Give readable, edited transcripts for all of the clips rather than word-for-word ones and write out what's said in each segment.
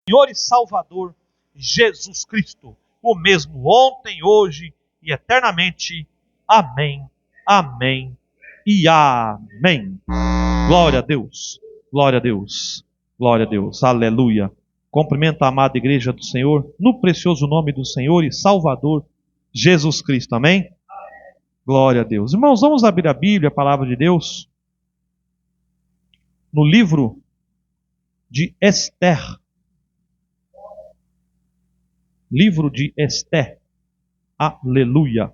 Senhor e Salvador Jesus Cristo, o mesmo ontem, hoje e eternamente. Amém, amém e amém. Glória a Deus, glória a Deus, glória a Deus, aleluia. Cumprimento a amada igreja do Senhor, no precioso nome do Senhor e Salvador Jesus Cristo, amém? Glória a Deus. Irmãos, vamos abrir a Bíblia, a palavra de Deus, no livro de Esther. Livro de Esther. Aleluia.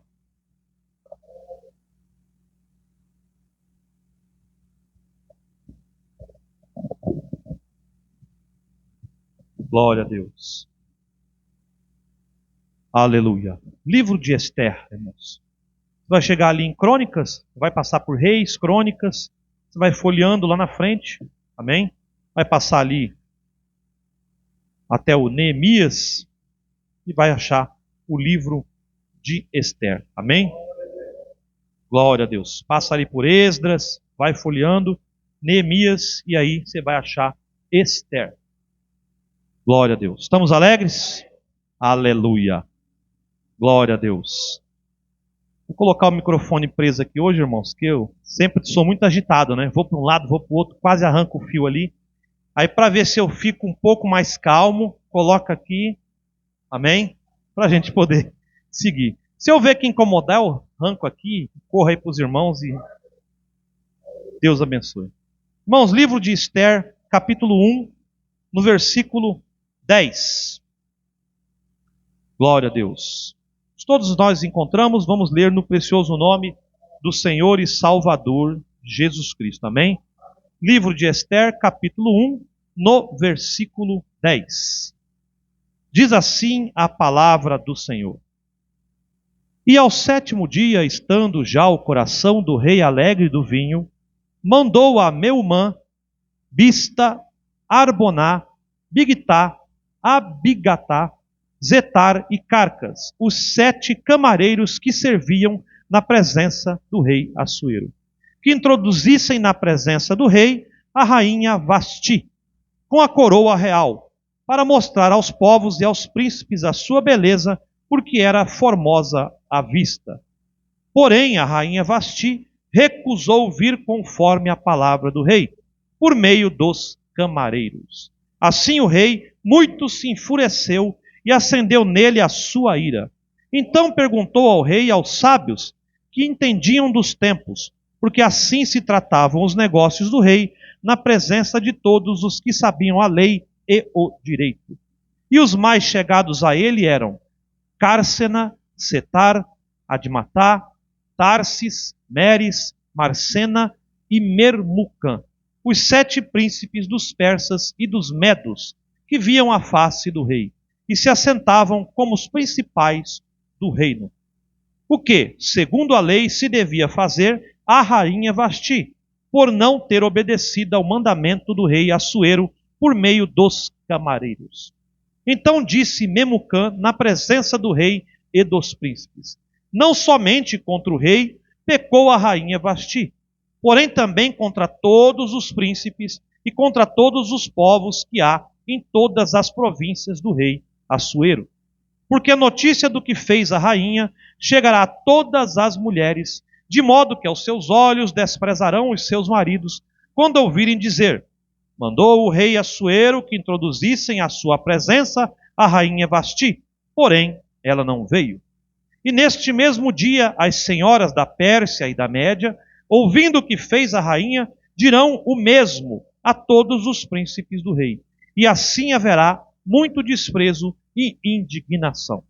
Glória a Deus. Aleluia. Livro de Esther, irmãos. Você vai chegar ali em Crônicas, vai passar por Reis, Crônicas, você vai folheando lá na frente, amém? Vai passar ali até o Neemias e vai achar o livro de Esther, amém? Glória a Deus. Passa ali por Esdras, vai folheando, Neemias, e aí você vai achar Esther. Glória a Deus. Estamos alegres? Aleluia. Glória a Deus. Vou colocar o microfone preso aqui hoje, irmãos, que eu sempre sou muito agitado, né? Vou para um lado, vou para o outro, quase arranco o fio ali. Aí para ver se eu fico um pouco mais calmo, coloca aqui, amém? Para a gente poder seguir. Se eu ver que incomodar, eu arranco aqui, corro aí para os irmãos e Deus abençoe. Irmãos, livro de Esther, capítulo 1, no versículo 10. Glória a Deus. Todos nós encontramos, vamos ler no precioso nome do Senhor e Salvador Jesus Cristo. Amém? Livro de Esther, capítulo 1, no versículo 10. Diz assim a palavra do Senhor. E ao 7º dia, estando já o coração do rei alegre do vinho, mandou a Meumã, Bista, Arboná, Bigtá, Abigatá, Zetar e Carcas, os 7 camareiros que serviam na presença do rei Assuero, que introduzissem na presença do rei a rainha Vasti, com a coroa real, para mostrar aos povos e aos príncipes a sua beleza, porque era formosa à vista. Porém, a rainha Vasti recusou vir conforme a palavra do rei, por meio dos camareiros. Assim o rei muito se enfureceu e acendeu nele a sua ira. Então perguntou ao rei e aos sábios que entendiam dos tempos, porque assim se tratavam os negócios do rei, na presença de todos os que sabiam a lei e o direito. E os mais chegados a ele eram Cársena, Setar, Admatá, Tarsis, Meres, Marcena e Mermucã, os 7 príncipes dos persas e dos medos, que viam a face do rei, e se assentavam como os principais do reino. O que, segundo a lei, se devia fazer à rainha Vasti, por não ter obedecido ao mandamento do rei Assuero por meio dos camareiros. Então disse Memucã na presença do rei e dos príncipes: não somente contra o rei pecou a rainha Vasti, porém também contra todos os príncipes e contra todos os povos que há em todas as províncias do rei Assuero. Porque a notícia do que fez a rainha chegará a todas as mulheres, de modo que aos seus olhos desprezarão os seus maridos, quando ouvirem dizer: mandou o rei Assuero que introduzissem à sua presença a rainha Vasti, porém ela não veio. E neste mesmo dia as senhoras da Pérsia e da Média, ouvindo o que fez a rainha, dirão o mesmo a todos os príncipes do rei. E assim haverá muito desprezo e indignação.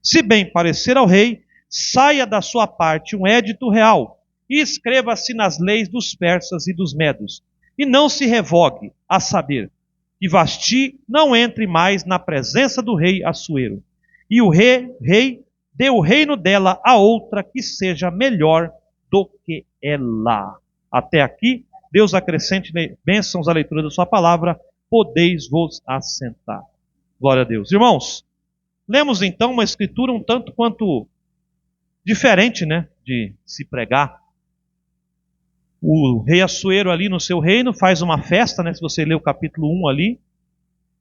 Se bem parecer ao rei, saia da sua parte um édito real e escreva-se nas leis dos persas e dos medos, e não se revogue, a saber, que Vasti não entre mais na presença do rei Assuero, e o rei dê o reino dela a outra que seja melhor do que ela. Até aqui, Deus acrescente bênçãos à leitura da sua palavra, podeis vos assentar. Glória a Deus. Irmãos, lemos então uma escritura um tanto quanto diferente, né, de se pregar. O rei Assuero ali no seu reino faz uma festa, né, se você ler o capítulo 1 ali,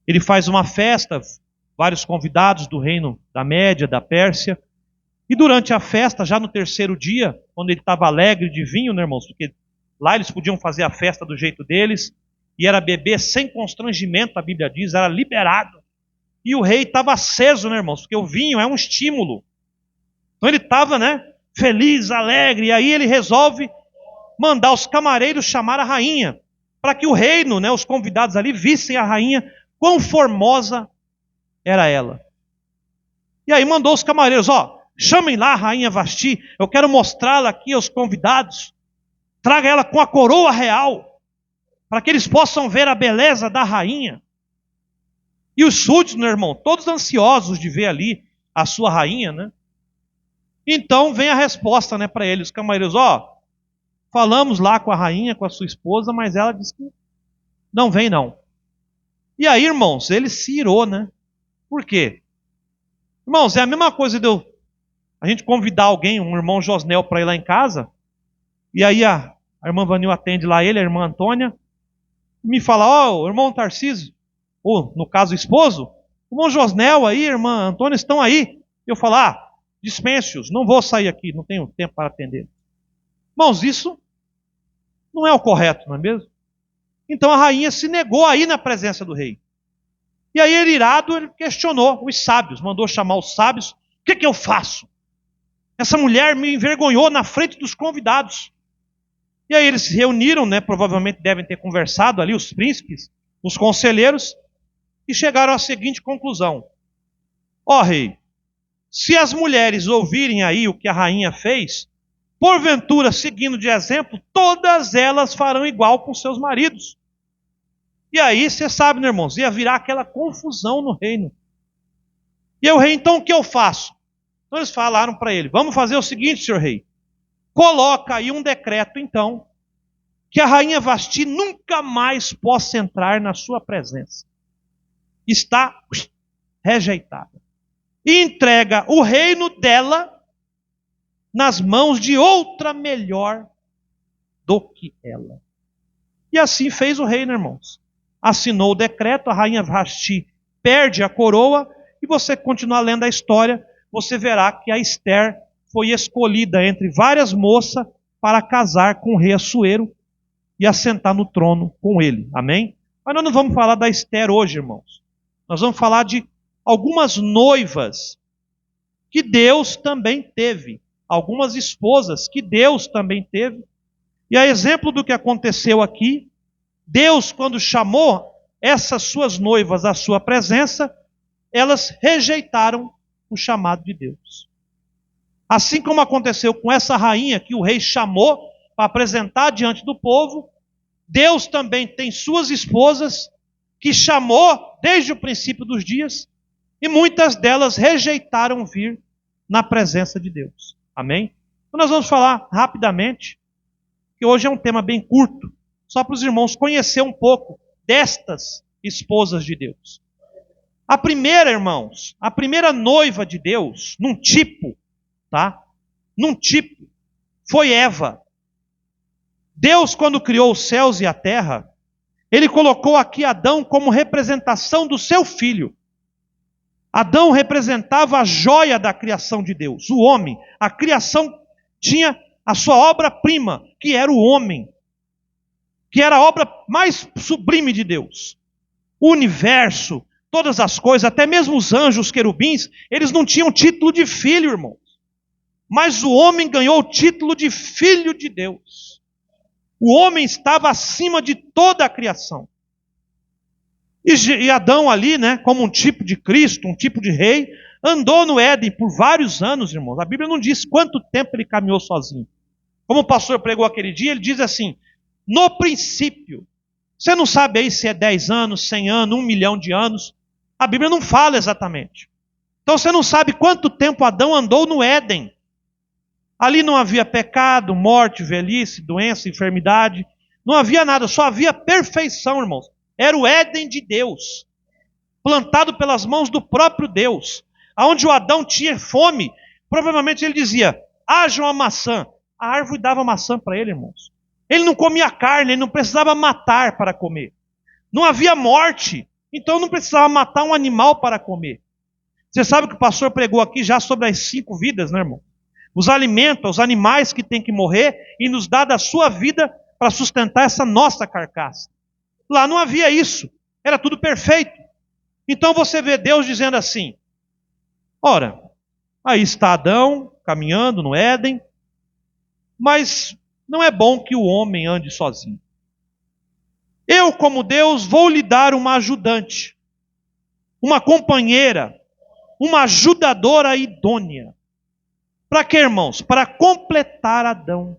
Ele faz uma festa, vários convidados do reino da Média, da Pérsia. E durante a festa, já no terceiro dia, quando ele estava alegre de vinho, né, irmãos? Porque lá eles podiam fazer a festa do jeito deles, e era beber sem constrangimento, a Bíblia diz, era liberado. E o rei estava aceso, né, irmãos? Porque o vinho é um estímulo. Então ele estava, né, feliz, alegre, e aí ele resolve mandar os camareiros chamar a rainha, para que o reino, né, os convidados ali, vissem a rainha, quão formosa era ela. E aí mandou os camareiros, chamem lá a rainha Vasti, eu quero mostrá-la aqui aos convidados, traga ela com a coroa real, para que eles possam ver a beleza da rainha. E os súditos, meu irmão, todos ansiosos de ver ali a sua rainha, né? Então vem a resposta, né, para eles, os camareiros, falamos lá com a rainha, com a sua esposa, mas ela disse que não vem não. E aí, irmãos, ele se irou, né? Por quê? Irmãos, é a mesma coisa de a gente convidar alguém, um irmão Josnel, para ir lá em casa, e aí a irmã Vanil atende lá ele, a irmã Antônia, e me fala, o irmão Tarcísio, ou no caso o esposo, o irmão Josnel aí, a irmã Antônia estão aí. Eu falo, dispense-os, não vou sair aqui, não tenho tempo para atender. Irmãos, isso não é o correto, não é mesmo? Então a rainha se negou a ir na presença do rei. E aí ele irado, ele questionou os sábios, mandou chamar os sábios, o que eu faço? Essa mulher me envergonhou na frente dos convidados. E aí eles se reuniram, né? Provavelmente devem ter conversado ali, os príncipes, os conselheiros, e chegaram à seguinte conclusão. Rei, se as mulheres ouvirem aí o que a rainha fez, porventura, seguindo de exemplo, todas elas farão igual com seus maridos. E aí, você sabe, né, irmãos, ia virar aquela confusão no reino. E aí o rei, então, o que eu faço? Então eles falaram para ele, vamos fazer o seguinte, senhor rei, coloca aí um decreto, então, que a rainha Vasti nunca mais possa entrar na sua presença. Está rejeitada. E entrega o reino dela nas mãos de outra melhor do que ela. E assim fez o rei, né, irmãos? Assinou o decreto, a rainha Vasti perde a coroa, e você continuar lendo a história, você verá que a Ester foi escolhida entre várias moças para casar com o rei Assuero e assentar no trono com ele. Amém? Mas nós não vamos falar da Ester hoje, irmãos. Nós vamos falar de algumas noivas que Deus também teve. Algumas esposas que Deus também teve. E a exemplo do que aconteceu aqui, Deus, quando chamou essas suas noivas à sua presença, elas rejeitaram o chamado de Deus. Assim como aconteceu com essa rainha que o rei chamou para apresentar diante do povo, Deus também tem suas esposas que chamou desde o princípio dos dias, e muitas delas rejeitaram vir na presença de Deus. Amém? Então nós vamos falar rapidamente, que hoje é um tema bem curto, só para os irmãos conhecer um pouco destas esposas de Deus. A primeira, irmãos, a primeira noiva de Deus, num tipo, foi Eva. Deus, quando criou os céus e a terra, Ele colocou aqui Adão como representação do seu filho. Adão representava a joia da criação de Deus, o homem. A criação tinha a sua obra-prima, que era o homem, que era a obra mais sublime de Deus. O universo, todas as coisas, até mesmo os anjos, os querubins, eles não tinham título de filho, irmãos. Mas o homem ganhou o título de filho de Deus. O homem estava acima de toda a criação. E Adão ali, né, como um tipo de Cristo, um tipo de rei, andou no Éden por vários anos, irmãos. A Bíblia não diz quanto tempo ele caminhou sozinho. Como o pastor pregou aquele dia, ele diz assim, no princípio, você não sabe aí se é 10 anos, 100 anos, 1 milhão de anos. A Bíblia não fala exatamente. Então você não sabe quanto tempo Adão andou no Éden. Ali não havia pecado, morte, velhice, doença, enfermidade. Não havia nada, só havia perfeição, irmãos. Era o Éden de Deus, plantado pelas mãos do próprio Deus. Aonde o Adão tinha fome, provavelmente ele dizia, haja uma maçã. A árvore dava maçã para ele, irmãos. Ele não comia carne, ele não precisava matar para comer. Não havia morte. Então não precisava matar um animal para comer. Você sabe que o pastor pregou aqui já sobre as 5 vidas, né, irmão? Os alimenta, os animais que têm que morrer e nos dá da sua vida para sustentar essa nossa carcaça. Lá não havia isso, era tudo perfeito. Então você vê Deus dizendo assim: ora, aí está Adão caminhando no Éden, mas não é bom que o homem ande sozinho. Eu, como Deus, vou lhe dar uma ajudante, uma companheira, uma ajudadora idônea. Para quê, irmãos? Para completar Adão.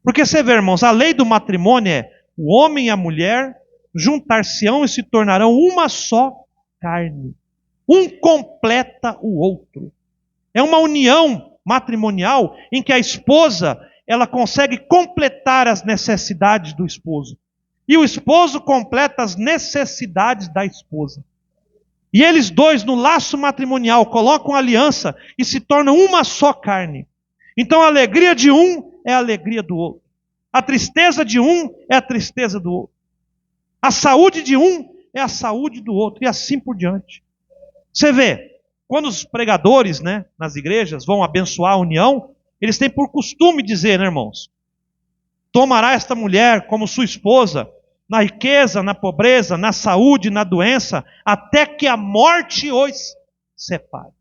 Porque você vê, irmãos, a lei do matrimônio é: o homem e a mulher juntar-se-ão e se tornarão uma só carne. Um completa o outro. É uma união matrimonial em que a esposa, ela consegue completar as necessidades do esposo. E o esposo completa as necessidades da esposa. E eles dois, no laço matrimonial, colocam aliança e se tornam uma só carne. Então a alegria de um é a alegria do outro. A tristeza de um é a tristeza do outro. A saúde de um é a saúde do outro. E assim por diante. Você vê, quando os pregadores, né, nas igrejas vão abençoar a união, eles têm por costume dizer, né, irmãos? Tomará esta mulher como sua esposa, na riqueza, na pobreza, na saúde, na doença, até que a morte os separe.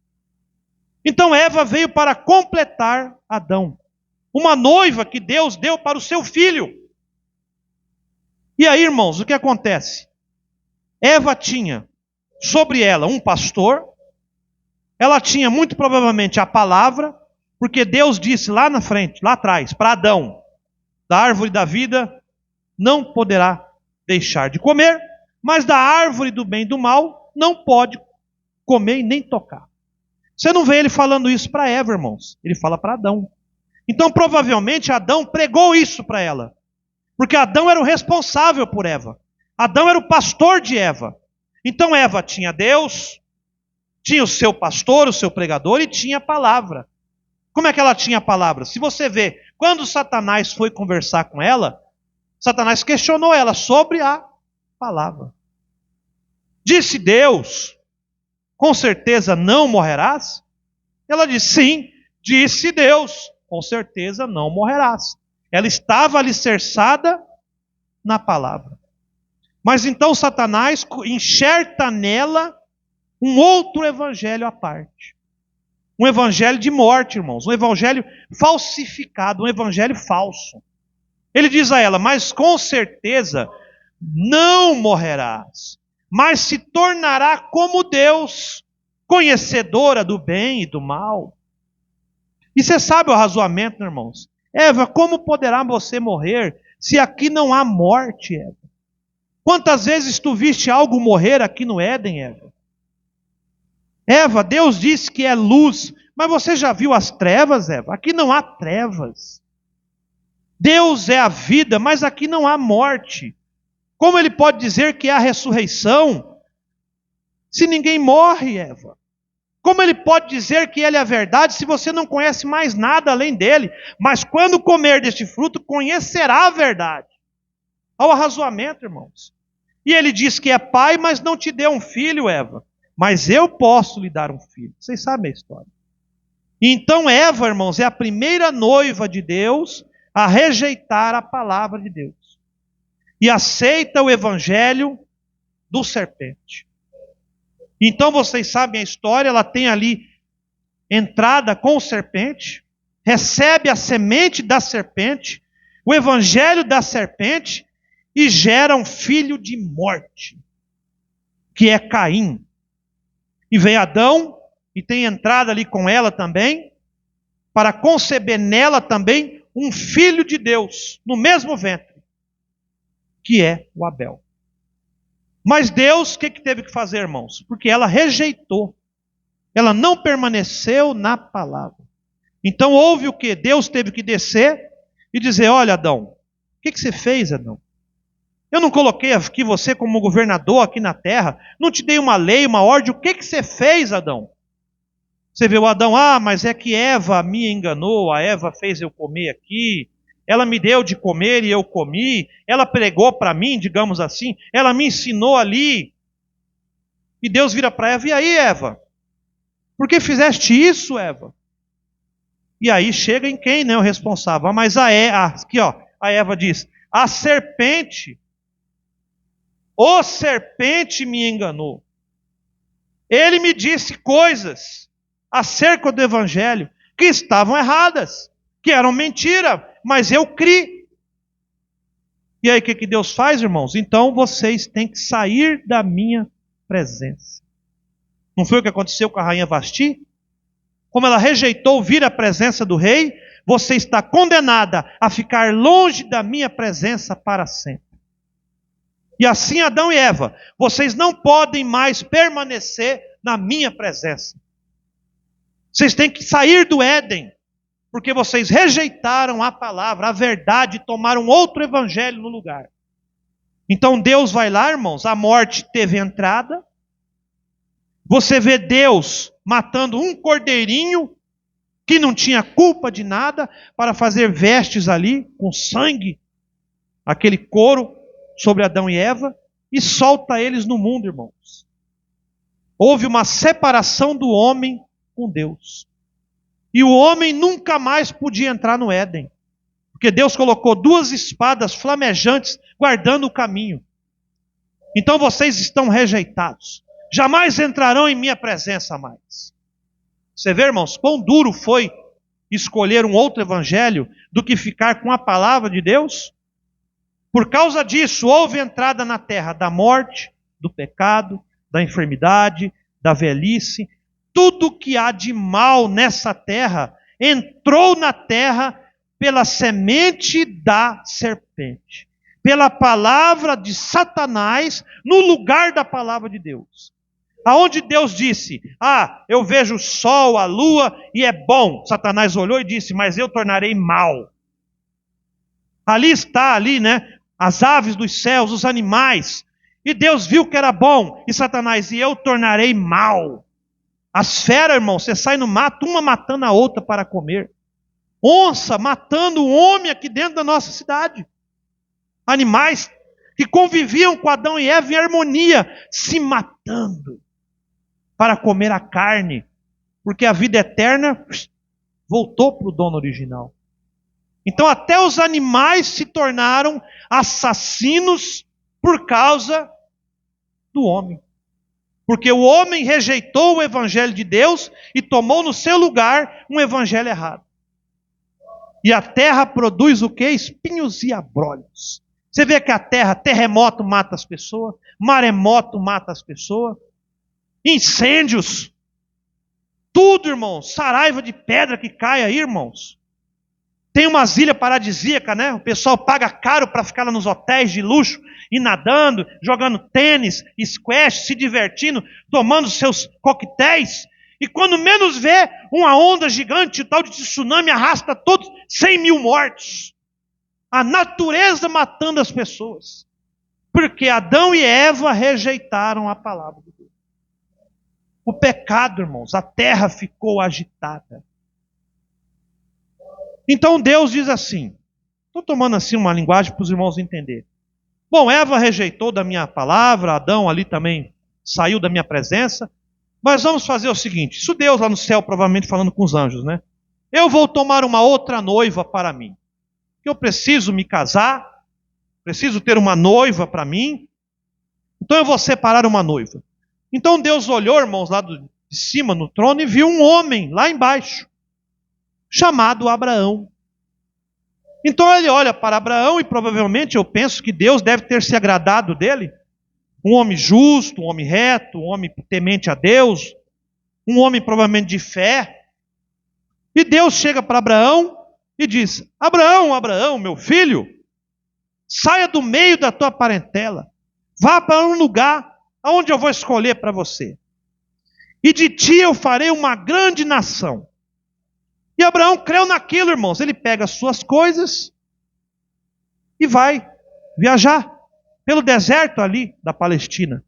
Então Eva veio para completar Adão. Uma noiva que Deus deu para o seu filho. E aí, irmãos, o que acontece? Eva tinha sobre ela um pastor, ela tinha muito provavelmente a palavra, porque Deus disse lá na frente, lá atrás, para Adão: da árvore da vida não poderá deixar de comer, mas da árvore do bem e do mal não pode comer e nem tocar. Você não vê ele falando isso para Eva, irmãos. Ele fala para Adão. Então, provavelmente, Adão pregou isso para ela. Porque Adão era o responsável por Eva. Adão era o pastor de Eva. Então, Eva tinha Deus, tinha o seu pastor, o seu pregador, e tinha a palavra. Como é que ela tinha a palavra? Se você vê, quando Satanás foi conversar com ela, Satanás questionou ela sobre a palavra. Disse Deus: com certeza não morrerás? Ela disse: sim, disse Deus, com certeza não morrerás. Ela estava alicerçada na palavra. Mas então Satanás enxerta nela um outro evangelho à parte. Um evangelho de morte, irmãos. Um evangelho falsificado, um evangelho falso. Ele diz a ela: mas com certeza não morrerás, mas se tornará como Deus, conhecedora do bem e do mal. E você sabe o razoamento, irmãos? Eva, como poderá você morrer se aqui não há morte, Eva? Quantas vezes tu viste algo morrer aqui no Éden, Eva? Eva, Deus disse que é luz, mas você já viu as trevas, Eva? Aqui não há trevas. Deus é a vida, mas aqui não há morte. Como ele pode dizer que há ressurreição se ninguém morre, Eva? Como ele pode dizer que ele é a verdade se você não conhece mais nada além dele? Mas quando comer deste fruto, conhecerá a verdade. Olha o arrazoamento, irmãos. E ele diz que é pai, mas não te deu um filho, Eva. Mas eu posso lhe dar um filho. Vocês sabem a história. Então Eva, irmãos, é a primeira noiva de Deus a rejeitar a palavra de Deus. E aceita o evangelho do serpente. Então vocês sabem a história, ela tem ali entrada com o serpente, recebe a semente da serpente, o evangelho da serpente, e gera um filho de morte, que é Caim. E vem Adão, e tem entrada ali com ela também, para conceber nela também um filho de Deus, no mesmo ventre, que é o Abel. Mas Deus, o que teve que fazer, irmãos? Porque ela rejeitou. Ela não permaneceu na palavra. Então houve o que? Deus teve que descer e dizer: olha, Adão, o que você fez, Adão? Eu não coloquei aqui você como governador aqui na terra, não te dei uma lei, uma ordem, o que você fez, Adão? Você vê o Adão: mas é que Eva me enganou, a Eva fez eu comer aqui, ela me deu de comer e eu comi, ela pregou para mim, digamos assim, ela me ensinou ali. E Deus vira para Eva: e aí, Eva? Por que fizeste isso, Eva? E aí chega em quem, né, o responsável. Mas aqui, ó, a Eva diz: a serpente, o serpente me enganou. Ele me disse coisas acerca do evangelho que estavam erradas, que eram mentira, mas eu criei. E aí o que Deus faz, irmãos? Então vocês têm que sair da minha presença. Não foi o que aconteceu com a rainha Vasti? Como ela rejeitou vir à presença do rei, você está condenada a ficar longe da minha presença para sempre. E assim Adão e Eva, vocês não podem mais permanecer na minha presença. Vocês têm que sair do Éden, porque vocês rejeitaram a palavra, a verdade, e tomaram outro evangelho no lugar. Então Deus vai lá, irmãos, a morte teve entrada. Você vê Deus matando um cordeirinho que não tinha culpa de nada, para fazer vestes ali com sangue, aquele couro sobre Adão e Eva, e solta eles no mundo, irmãos. Houve uma separação do homem com Deus. E o homem nunca mais podia entrar no Éden, porque Deus colocou 2 espadas flamejantes guardando o caminho. Então vocês estão rejeitados. Jamais entrarão em minha presença mais. Você vê, irmãos, quão duro foi escolher um outro evangelho do que ficar com a palavra de Deus? Por causa disso, houve entrada na terra da morte, do pecado, da enfermidade, da velhice. Tudo que há de mal nessa terra entrou na terra pela semente da serpente, pela palavra de Satanás no lugar da palavra de Deus. Aonde Deus disse: eu vejo o sol, a lua e é bom. Satanás olhou e disse: mas eu tornarei mal. Ali está, né, as aves dos céus, os animais. E Deus viu que era bom. E Satanás: e eu tornarei mal. As feras, irmão, você sai no mato, uma matando a outra para comer. Onça matando o homem aqui dentro da nossa cidade. Animais que conviviam com Adão e Eva em harmonia, se matando para comer a carne, porque a vida eterna voltou para o dono original. Então até os animais se tornaram assassinos por causa do homem. Porque o homem rejeitou o evangelho de Deus e tomou no seu lugar um evangelho errado. E a terra produz o quê? Espinhos e abrolhos. Você vê que a terra, terremoto mata as pessoas, maremoto mata as pessoas, incêndios, tudo, irmãos, saraiva de pedra que cai aí, irmãos. Tem umas ilhas paradisíacas, né? O pessoal paga caro para ficar lá nos hotéis de luxo, e nadando, jogando tênis, squash, se divertindo, tomando seus coquetéis. E quando menos vê, uma onda gigante, tal de tsunami, arrasta todos, 100 mil mortos. A natureza matando as pessoas. Porque Adão e Eva rejeitaram a palavra de Deus. O pecado, irmãos, a terra ficou agitada. Então Deus diz assim, estou tomando assim uma linguagem para os irmãos entenderem. Bom, Eva rejeitou da minha palavra, Adão ali também saiu da minha presença, mas vamos fazer o seguinte, isso Deus lá no céu provavelmente falando com os anjos, né? Eu vou tomar uma outra noiva para mim. Eu preciso me casar, preciso ter uma noiva para mim, então eu vou separar uma noiva. Então Deus olhou, irmãos, lá de cima no trono e viu um homem lá embaixo, chamado Abraão. Então ele olha para Abraão e provavelmente eu penso que Deus deve ter se agradado dele. Um homem justo, um homem reto, um homem temente a Deus, um homem provavelmente de fé. E Deus chega para Abraão e diz: Abraão, Abraão, meu filho, saia do meio da tua parentela, vá para um lugar onde eu vou escolher para você. E de ti eu farei uma grande nação. E Abraão creu naquilo, irmãos. Ele pega as suas coisas e vai viajar pelo deserto ali da Palestina.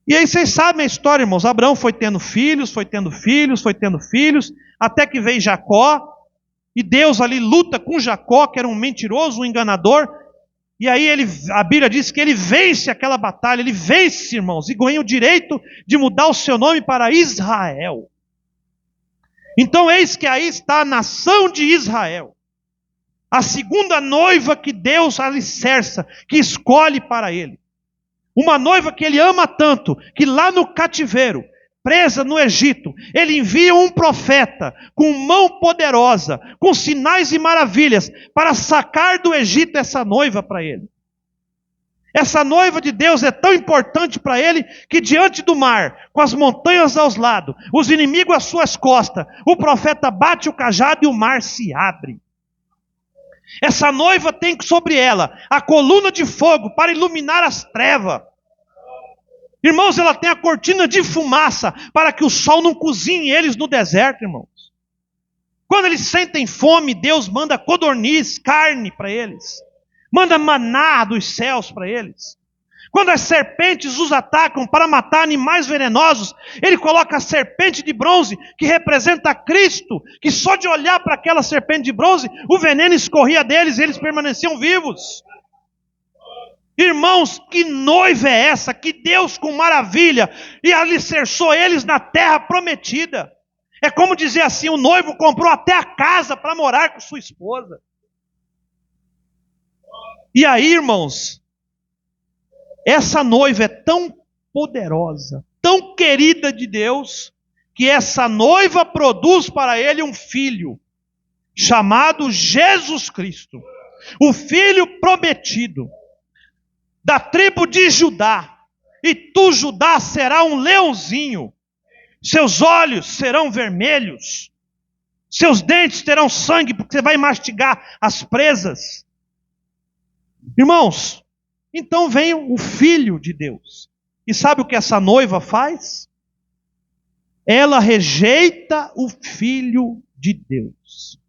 E aí vocês sabem a história, irmãos. Abraão foi tendo filhos, até que veio Jacó. e Deus ali luta com Jacó, que era um mentiroso, um enganador, e aí a Bíblia diz que ele vence aquela batalha, ele vence, irmãos, e ganha o direito de mudar o seu nome para Israel. Então eis que aí está a nação de Israel, a segunda noiva que Deus alicerça, que escolhe para ele. Uma noiva que ele ama tanto, que lá no cativeiro, presa no Egito, ele envia um profeta com mão poderosa, com sinais e maravilhas, para sacar do Egito essa noiva para ele. Essa noiva de Deus é tão importante para ele, que diante do mar, com as montanhas aos lados, os inimigos às suas costas, o profeta bate o cajado e o mar se abre. Essa noiva tem sobre ela a coluna de fogo para iluminar as trevas. Irmãos, ela tem a cortina de fumaça para que o sol não cozinhe eles no deserto, irmãos. Quando eles sentem fome, Deus manda codorniz, carne para eles. Manda maná dos céus para eles. Quando as serpentes os atacam para matar animais venenosos, ele coloca a serpente de bronze, que representa Cristo, que só de olhar para aquela serpente de bronze, o veneno escorria deles e eles permaneciam vivos. Irmãos, que noiva é essa? Que Deus com maravilha e alicerçou eles na terra prometida. É como dizer assim, o noivo comprou até a casa para morar com sua esposa. E aí, irmãos, essa noiva é tão poderosa, tão querida de Deus, que essa noiva produz para ele um filho, chamado Jesus Cristo, o filho prometido, da tribo de Judá. E tu, Judá, será um leãozinho, seus olhos serão vermelhos, seus dentes terão sangue, porque você vai mastigar as presas. Irmãos, então vem o Filho de Deus. E sabe o que essa noiva faz? Ela rejeita o Filho de Deus.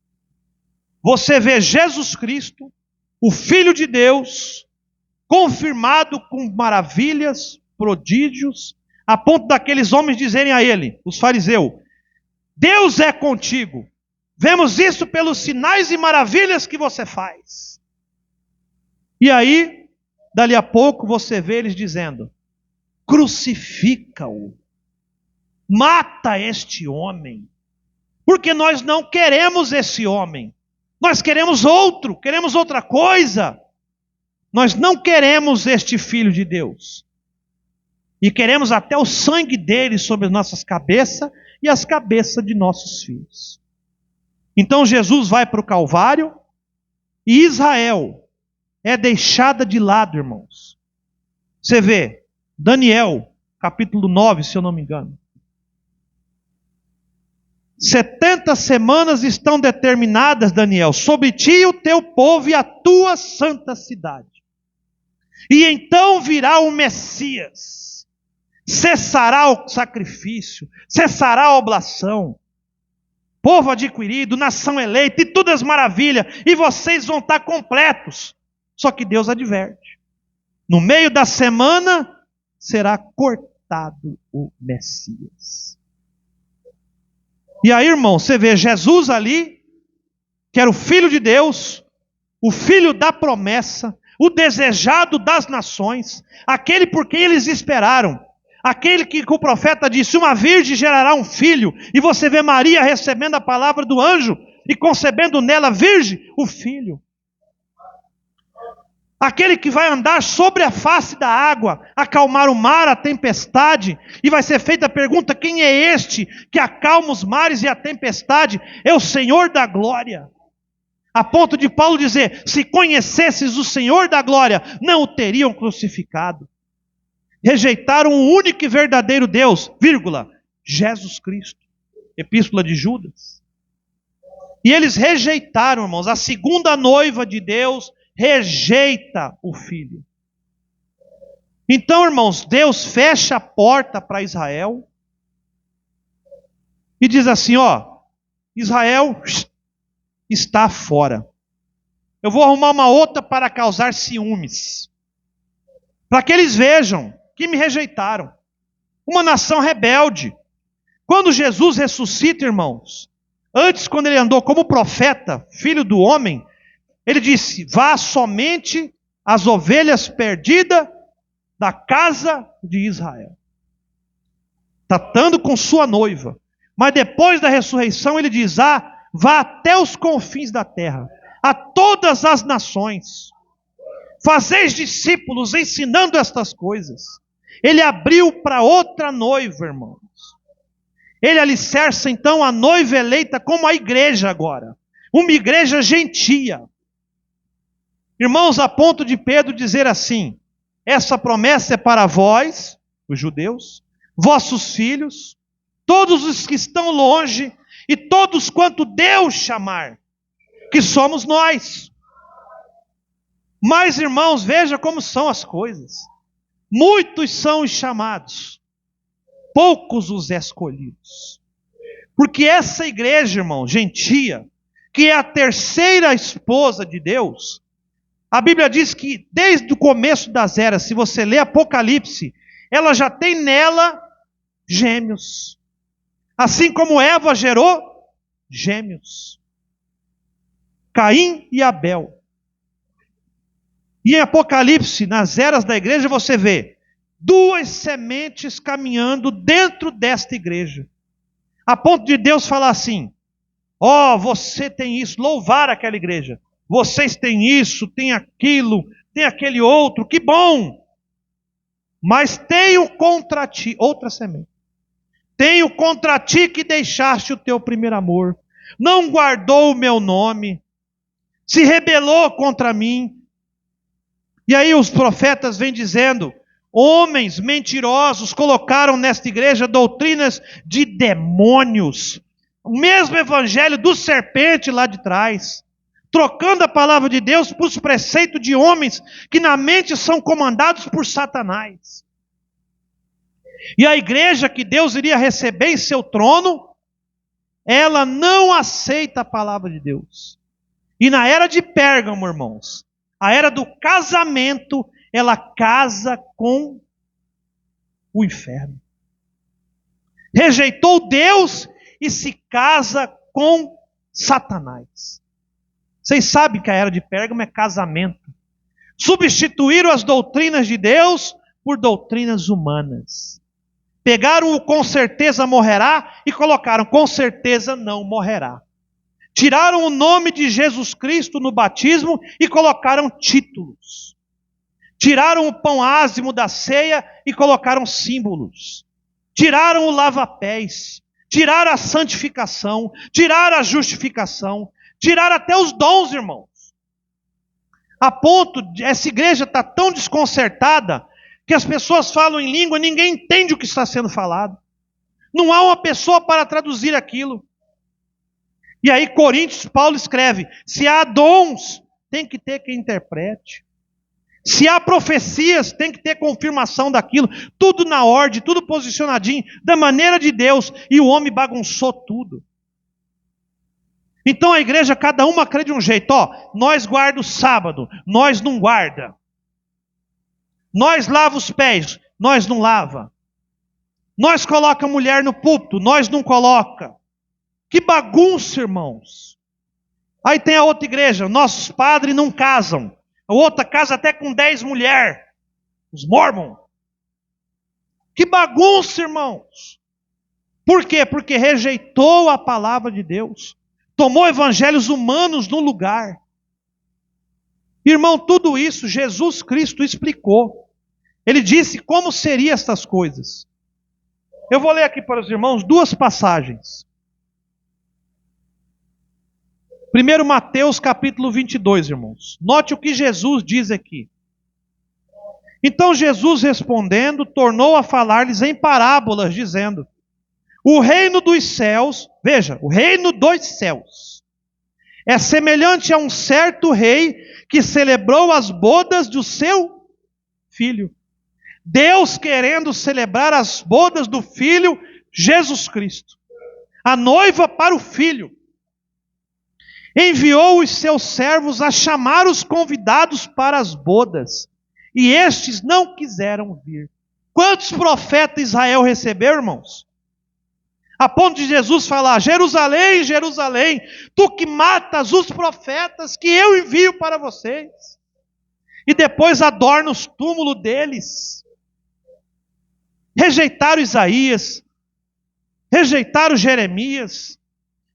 Você vê Jesus Cristo, o Filho de Deus, confirmado com maravilhas, prodígios, a ponto daqueles homens dizerem a ele, os fariseus, Deus é contigo. Vemos isso pelos sinais e maravilhas que você faz. E aí, dali a pouco, você vê eles dizendo, crucifica-o, mata este homem, porque nós não queremos esse homem, nós queremos outro, queremos outra coisa. Nós não queremos este Filho de Deus. E queremos até o sangue dele sobre as nossas cabeças e as cabeças de nossos filhos. Então Jesus vai para o Calvário e Israel é deixada de lado, irmãos. Você vê, Daniel, capítulo 9, se eu não me engano. 70 semanas estão determinadas, Daniel, sobre ti e o teu povo e a tua santa cidade. E então virá o Messias, cessará o sacrifício, cessará a oblação, povo adquirido, nação eleita e todas as maravilhas, e vocês vão estar completos. Só que Deus adverte, no meio da semana será cortado o Messias. E aí, irmão, você vê Jesus ali, que era o Filho de Deus, o Filho da promessa, o desejado das nações, aquele por quem eles esperaram, aquele que o profeta disse, uma virgem gerará um filho, e você vê Maria recebendo a palavra do anjo, e concebendo nela, virgem, o filho. Aquele que vai andar sobre a face da água, acalmar o mar, a tempestade, e vai ser feita a pergunta, quem é este que acalma os mares e a tempestade? É o Senhor da glória. A ponto de Paulo dizer, se conhecesses o Senhor da glória, não o teriam crucificado. Rejeitaram o único e verdadeiro Deus, vírgula, Jesus Cristo. Epístola de Judas. E eles rejeitaram, irmãos, a segunda noiva de Deus rejeita o Filho. Então, irmãos, Deus fecha a porta para Israel e diz assim, ó, Israel está fora. Eu vou arrumar uma outra para causar ciúmes, para que eles vejam que me rejeitaram. Uma nação rebelde. Quando Jesus ressuscita, irmãos, Antes, quando ele andou como profeta, filho do homem, ele disse: vá somente às ovelhas perdidas da casa de Israel, tratando com sua noiva. Mas depois da ressurreição ele diz: vá até os confins da terra, a todas as nações, fazeis discípulos, ensinando estas coisas. Ele abriu para outra noiva, irmãos. Ele alicerça então a noiva eleita como a igreja agora, uma igreja gentia. Irmãos, a ponto de Pedro dizer assim: essa promessa é para vós, os judeus, vossos filhos, todos os que estão longe e todos quanto Deus chamar, que somos nós. Mas, irmãos, veja como são as coisas. Muitos são os chamados, poucos os escolhidos. Porque essa igreja, irmão, gentia, que é a terceira esposa de Deus, a Bíblia diz que desde o começo das eras, se você ler Apocalipse, ela já tem nela gêmeos. Assim como Eva gerou gêmeos. Caim e Abel. E em Apocalipse, nas eras da igreja, você vê duas sementes caminhando dentro desta igreja. A ponto de Deus falar assim: ó, você tem isso, louvar aquela igreja. Vocês têm isso, têm aquilo, tem aquele outro, que bom. Mas tenho contra ti, outra semente. Tenho contra ti que deixaste o teu primeiro amor. Não guardou o meu nome. Se rebelou contra mim. E aí os profetas vêm dizendo: homens mentirosos colocaram nesta igreja doutrinas de demônios. O mesmo evangelho do serpente lá de trás. Trocando a palavra de Deus por preceitos de homens que na mente são comandados por Satanás. E a igreja que Deus iria receber em seu trono, ela não aceita a palavra de Deus. E na era de Pérgamo, irmãos, a era do casamento, ela casa com o inferno. Rejeitou Deus e se casa com Satanás. Vocês sabem que a era de Pérgamo é casamento. Substituíram as doutrinas de Deus por doutrinas humanas. Pegaram o com certeza morrerá e colocaram com certeza não morrerá. Tiraram o nome de Jesus Cristo no batismo e colocaram títulos. Tiraram o pão ázimo da ceia e colocaram símbolos. Tiraram o lava-pés. Tiraram a santificação. Tiraram a justificação. Tiraram até os dons, irmãos. A ponto de essa igreja está tão desconcertada que as pessoas falam em língua e ninguém entende o que está sendo falado. Não há uma pessoa para traduzir aquilo. E aí Coríntios, Paulo escreve: se há dons, tem que ter quem interprete. Se há profecias, tem que ter confirmação daquilo. Tudo na ordem, tudo posicionadinho, da maneira de Deus. E o homem bagunçou tudo. Então a igreja, cada uma crê de um jeito. Ó, nós guarda o sábado, nós não guarda. Nós lava os pés, nós não lava. Nós coloca a mulher no púlpito, nós não coloca. Que bagunça, irmãos. Aí tem a outra igreja, nossos padres não casam. A outra casa até com 10 mulheres. Os mormons. Que bagunça, irmãos. Por quê? Porque rejeitou a palavra de Deus. Tomou evangelhos humanos no lugar. Irmão, tudo isso Jesus Cristo explicou. Ele disse como seriam estas coisas. Eu vou ler aqui para os irmãos duas passagens. Primeiro Mateus capítulo 22, irmãos. Note o que Jesus diz aqui. Então Jesus respondendo, tornou a falar-lhes em parábolas, dizendo: o reino dos céus, veja, o reino dos céus é semelhante a um certo rei que celebrou as bodas do seu filho. Deus querendo celebrar as bodas do filho Jesus Cristo. A noiva para o filho. Enviou os seus servos a chamar os convidados para as bodas. E estes não quiseram vir. Quantos profetas Israel recebeu, irmãos? A ponto de Jesus falar: Jerusalém, Jerusalém, tu que matas os profetas que eu envio para vocês. E depois adorna os túmulos deles. Rejeitaram Isaías, rejeitaram Jeremias,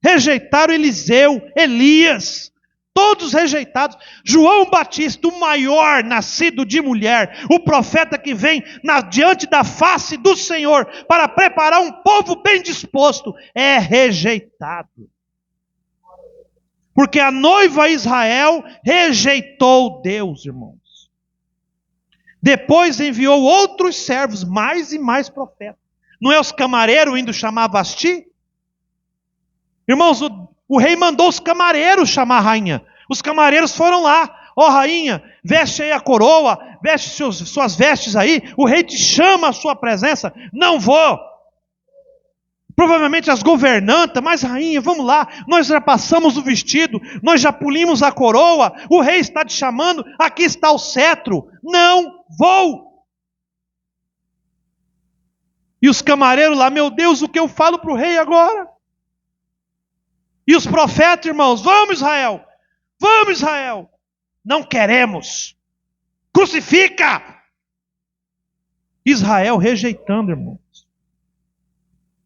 rejeitaram Eliseu, Elias, todos rejeitados. João Batista, o maior nascido de mulher, o profeta que vem diante da face do Senhor para preparar um povo bem disposto, é rejeitado. Porque a noiva Israel rejeitou Deus, irmãos. Depois enviou outros servos, mais e mais profetas. Não é os camareiros indo chamar Vasti? Irmãos, o rei mandou os camareiros chamar a rainha. Os camareiros foram lá. Ó rainha, veste aí a coroa, veste suas vestes aí. O rei te chama à sua presença. Não vou. Provavelmente as governantas, mas rainha, vamos lá, nós já passamos o vestido, nós já polimos a coroa, o rei está te chamando, aqui está o cetro. Não vou. E os camareiros lá, meu Deus, o que eu falo para o rei agora? E os profetas, irmãos, vamos Israel, não queremos, crucifica. Israel rejeitando, irmãos.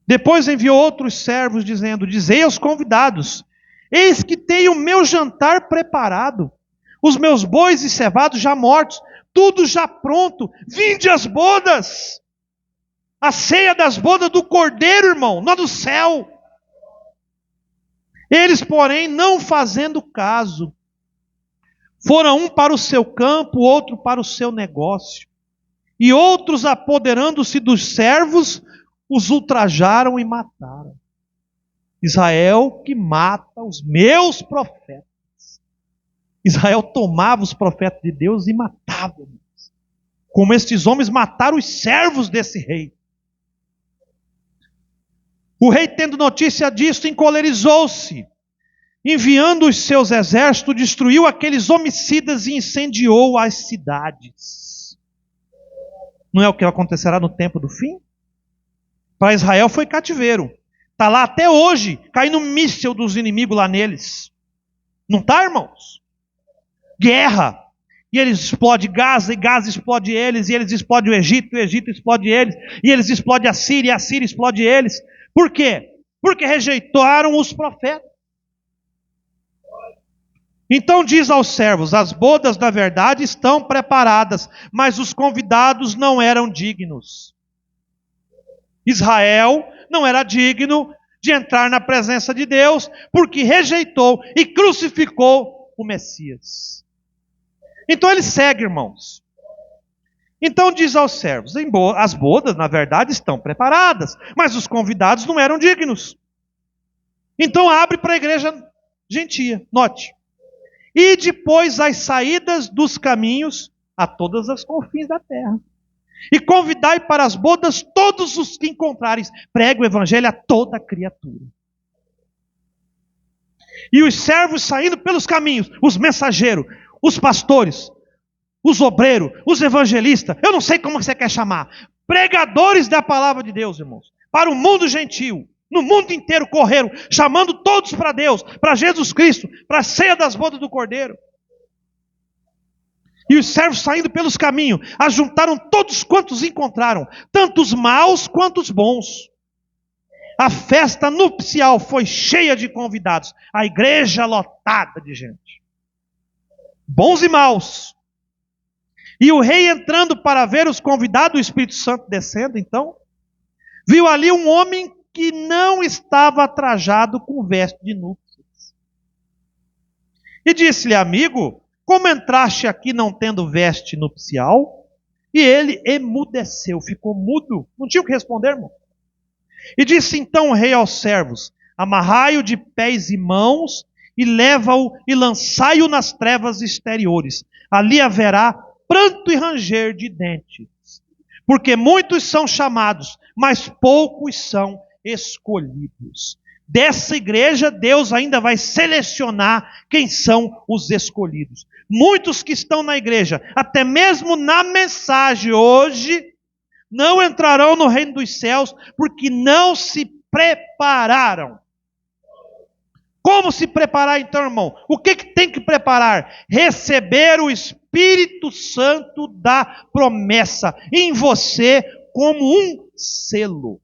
Depois enviou outros servos dizendo: dizei aos convidados, eis que tenho o meu jantar preparado, os meus bois e cevados já mortos, tudo já pronto, vinde às bodas. A ceia das bodas do Cordeiro, irmão, não do céu. Eles, porém, não fazendo caso, foram um para o seu campo, outro para o seu negócio. E outros, apoderando-se dos servos, os ultrajaram e mataram. Israel que mata os meus profetas. Israel tomava os profetas de Deus e matava. Como estes homens mataram os servos desse rei. O rei, tendo notícia disto, encolerizou-se. Enviando os seus exércitos, destruiu aqueles homicidas e incendiou as cidades. Não é o que acontecerá no tempo do fim? Para Israel foi cativeiro. Está lá até hoje, caindo míssil dos inimigos lá neles. Não está, irmãos? Guerra. E eles explodem Gaza, e Gaza explode eles, e eles explodem o Egito explode eles, e eles explodem a Síria, e a Síria explode eles. Por quê? Porque rejeitaram os profetas. Então diz aos servos: as bodas da verdade estão preparadas, mas os convidados não eram dignos. Israel não era digno de entrar na presença de Deus, porque rejeitou e crucificou o Messias. Então ele segue, irmãos. Então diz aos servos: as bodas, na verdade, estão preparadas, mas os convidados não eram dignos. Então abre para a igreja gentia, note. E depois as saídas dos caminhos a todas as confins da terra. E convidai para as bodas todos os que encontrares. Pregue o evangelho a toda criatura. E os servos saindo pelos caminhos, os mensageiros, os pastores, os obreiros, os evangelistas, eu não sei como você quer chamar, pregadores da palavra de Deus, irmãos, para o mundo gentil, no mundo inteiro correram, chamando todos para Deus, para Jesus Cristo, para a ceia das bodas do Cordeiro. E os servos saindo pelos caminhos, ajuntaram todos quantos encontraram, tanto os maus quanto os bons. A festa nupcial foi cheia de convidados, a igreja lotada de gente. Bons e maus. E o rei entrando para ver os convidados, o Espírito Santo descendo, então, viu ali um homem que não estava trajado com veste de núpcias. E disse-lhe: amigo, como entraste aqui não tendo veste nupcial? E ele emudeceu, ficou mudo, não tinha o que responder, irmão. E disse então o rei aos servos: amarrai-o de pés e mãos, e leva-o e lançai-o nas trevas exteriores. Ali haverá pranto e ranger de dentes. Porque muitos são chamados, mas poucos são escolhidos. Dessa igreja, Deus ainda vai selecionar quem são os escolhidos. Muitos que estão na igreja, até mesmo na mensagem hoje, não entrarão no reino dos céus, porque não se prepararam. Como se preparar então, irmão? O que tem que preparar? Receber o Espírito Santo da promessa em você como um selo.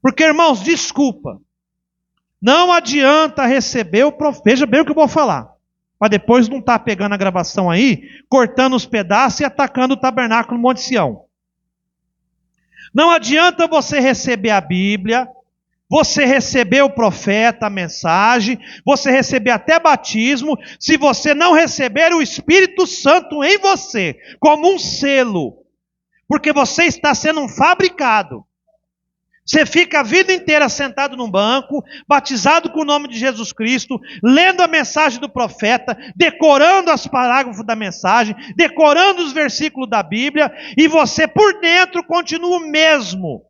Porque, irmãos, desculpa, não adianta receber o profeta. Veja bem o que eu vou falar, para depois não estar pegando a gravação aí, cortando os pedaços e atacando o tabernáculo no Monte Sião. Não adianta você receber a Bíblia, você receber o profeta, a mensagem, você receber até batismo, se você não receber o Espírito Santo em você, como um selo, porque você está sendo um fabricado. Você fica a vida inteira sentado num banco, batizado com o nome de Jesus Cristo, lendo a mensagem do profeta, decorando os parágrafos da mensagem, decorando os versículos da Bíblia, e você por dentro continua o mesmo.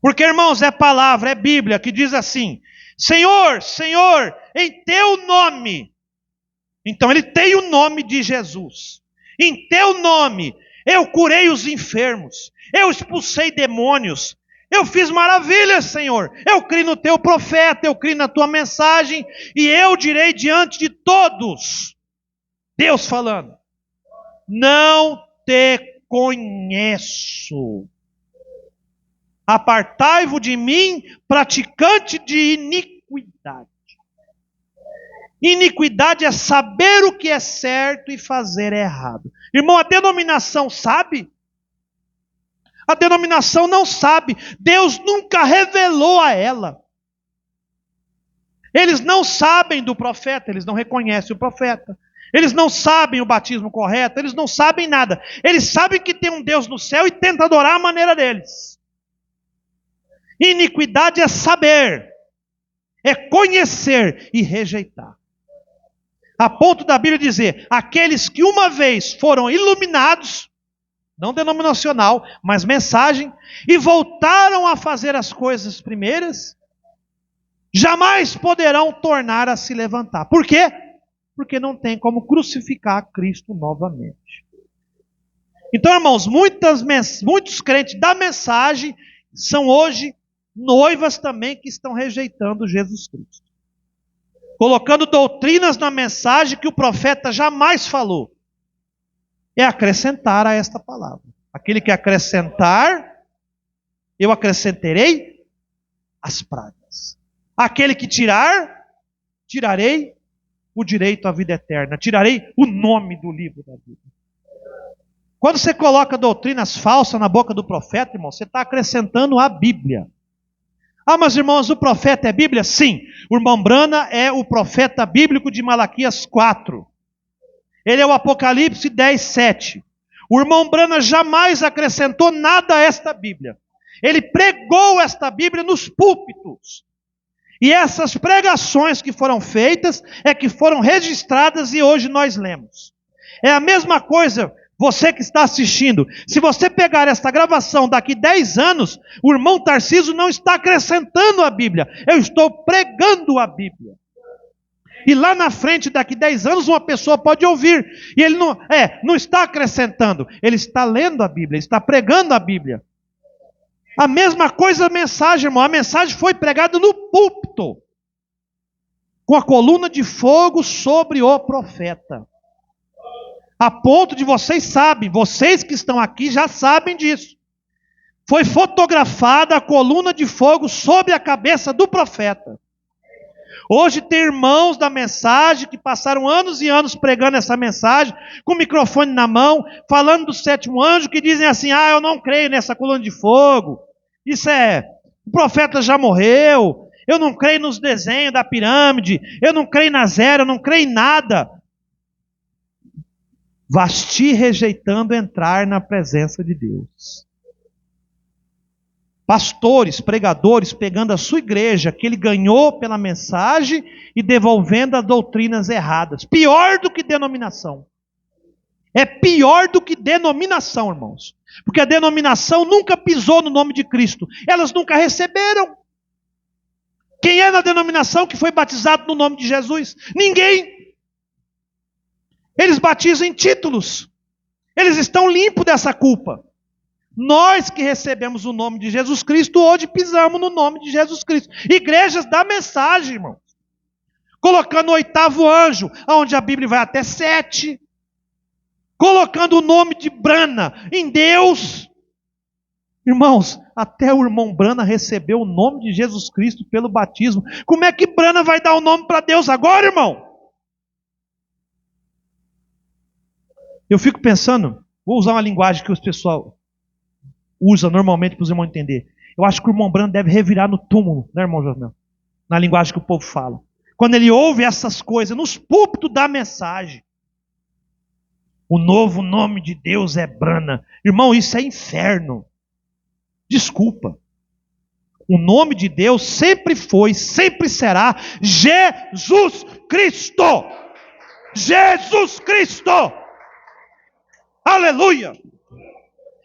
Porque, irmãos, é palavra, é Bíblia que diz assim: Senhor, Senhor, em teu nome. Então ele tem o nome de Jesus. Em teu nome eu curei os enfermos, eu expulsei demônios, eu fiz maravilhas, Senhor. Eu criei no teu profeta, eu criei na tua mensagem, e eu direi diante de todos, Deus falando: não te conheço. Apartai-vos de mim, praticante de iniquidade. Iniquidade é saber o que é certo e fazer errado. Irmão, a denominação sabe? A denominação não sabe. Deus nunca revelou a ela. Eles não sabem do profeta, eles não reconhecem o profeta. Eles não sabem o batismo correto, eles não sabem nada. Eles sabem que tem um Deus no céu e tentam adorar a maneira deles. Iniquidade é saber, é conhecer e rejeitar. A ponto da Bíblia dizer: aqueles que uma vez foram iluminados, não denominacional, mas mensagem, e voltaram a fazer as coisas primeiras, jamais poderão tornar a se levantar. Por quê? Porque não tem como crucificar Cristo novamente. Então, irmãos, muitos crentes da mensagem são hoje noivas também que estão rejeitando Jesus Cristo, colocando doutrinas na mensagem que o profeta jamais falou. É acrescentar a esta palavra. Aquele que acrescentar, eu acrescentarei as pragas. Aquele que tirar, tirarei o direito à vida eterna. Tirarei o nome do livro da vida. Quando você coloca doutrinas falsas na boca do profeta, irmão, você está acrescentando a Bíblia. Ah, mas irmãos, o profeta é Bíblia? Sim. O irmão Brana é o profeta bíblico de Malaquias 4. Ele é o Apocalipse 10, 7. O irmão Brana jamais acrescentou nada a esta Bíblia. Ele pregou esta Bíblia nos púlpitos. E essas pregações que foram feitas é que foram registradas e hoje nós lemos. É a mesma coisa, você que está assistindo. Se você pegar esta gravação daqui 10 anos, o irmão Tarcísio não está acrescentando a Bíblia. Eu estou pregando a Bíblia. E lá na frente, daqui 10 anos, uma pessoa pode ouvir. E ele não está acrescentando. Ele está lendo a Bíblia, está pregando a Bíblia. A mesma coisa a mensagem, irmão. A mensagem foi pregada no púlpito, com a coluna de fogo sobre o profeta. A ponto de vocês sabem, vocês que estão aqui já sabem disso. Foi fotografada a coluna de fogo sobre a cabeça do profeta. Hoje tem irmãos da mensagem que passaram anos e anos pregando essa mensagem, com o microfone na mão, falando do sétimo anjo, que dizem assim: eu não creio nessa coluna de fogo, o profeta já morreu, eu não creio nos desenhos da pirâmide, eu não creio nas eras, eu não creio em nada. Vasti rejeitando entrar na presença de Deus. Pastores, pregadores, pegando a sua igreja, que ele ganhou pela mensagem, e devolvendo as doutrinas erradas. Pior do que denominação. É pior do que denominação, irmãos. Porque a denominação nunca pisou no nome de Cristo. Elas nunca receberam. Quem é na denominação que foi batizado no nome de Jesus? Ninguém. Eles batizam em títulos. Eles estão limpos dessa culpa. Nós que recebemos o nome de Jesus Cristo, hoje pisamos no nome de Jesus Cristo. Igrejas da mensagem, irmão. Colocando o 8º anjo, onde a Bíblia vai até 7. Colocando o nome de Brana em Deus. Irmãos, até o irmão Brana recebeu o nome de Jesus Cristo pelo batismo. Como é que Brana vai dar o nome para Deus agora, irmão? Eu fico pensando, vou usar uma linguagem que os pessoal usa normalmente para os irmãos entenderem. Eu acho que o irmão Brana deve revirar no túmulo, né, irmão José? Na linguagem que o povo fala. Quando ele ouve essas coisas, nos púlpitos da mensagem. O novo nome de Deus é Brana. Irmão, isso é inferno. Desculpa. O nome de Deus sempre foi, sempre será Jesus Cristo. Jesus Cristo. Aleluia.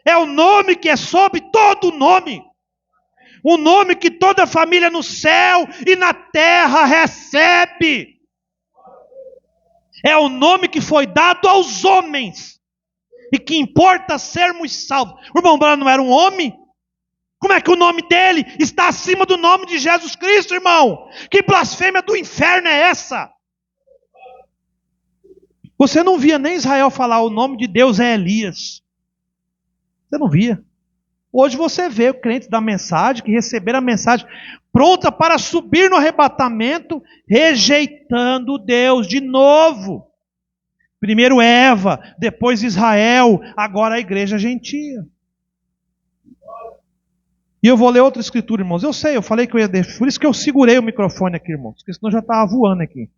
É o nome que é sobre todo nome. O nome que toda família no céu e na terra recebe. É o nome que foi dado aos homens. E que importa sermos salvos. O irmão Brana não era um homem? Como é que o nome dele está acima do nome de Jesus Cristo, irmão? Que blasfêmia do inferno é essa? Você não via nem Israel falar o nome de Deus é Elias. Você não via. Hoje você vê o crente da mensagem, que receberam a mensagem pronta para subir no arrebatamento, rejeitando Deus de novo. Primeiro Eva, depois Israel, agora a igreja gentia. E eu vou ler outra escritura, irmãos. Eu sei, eu falei que eu ia deixar, por isso que eu segurei o microfone aqui, irmãos, porque senão já estava voando aqui.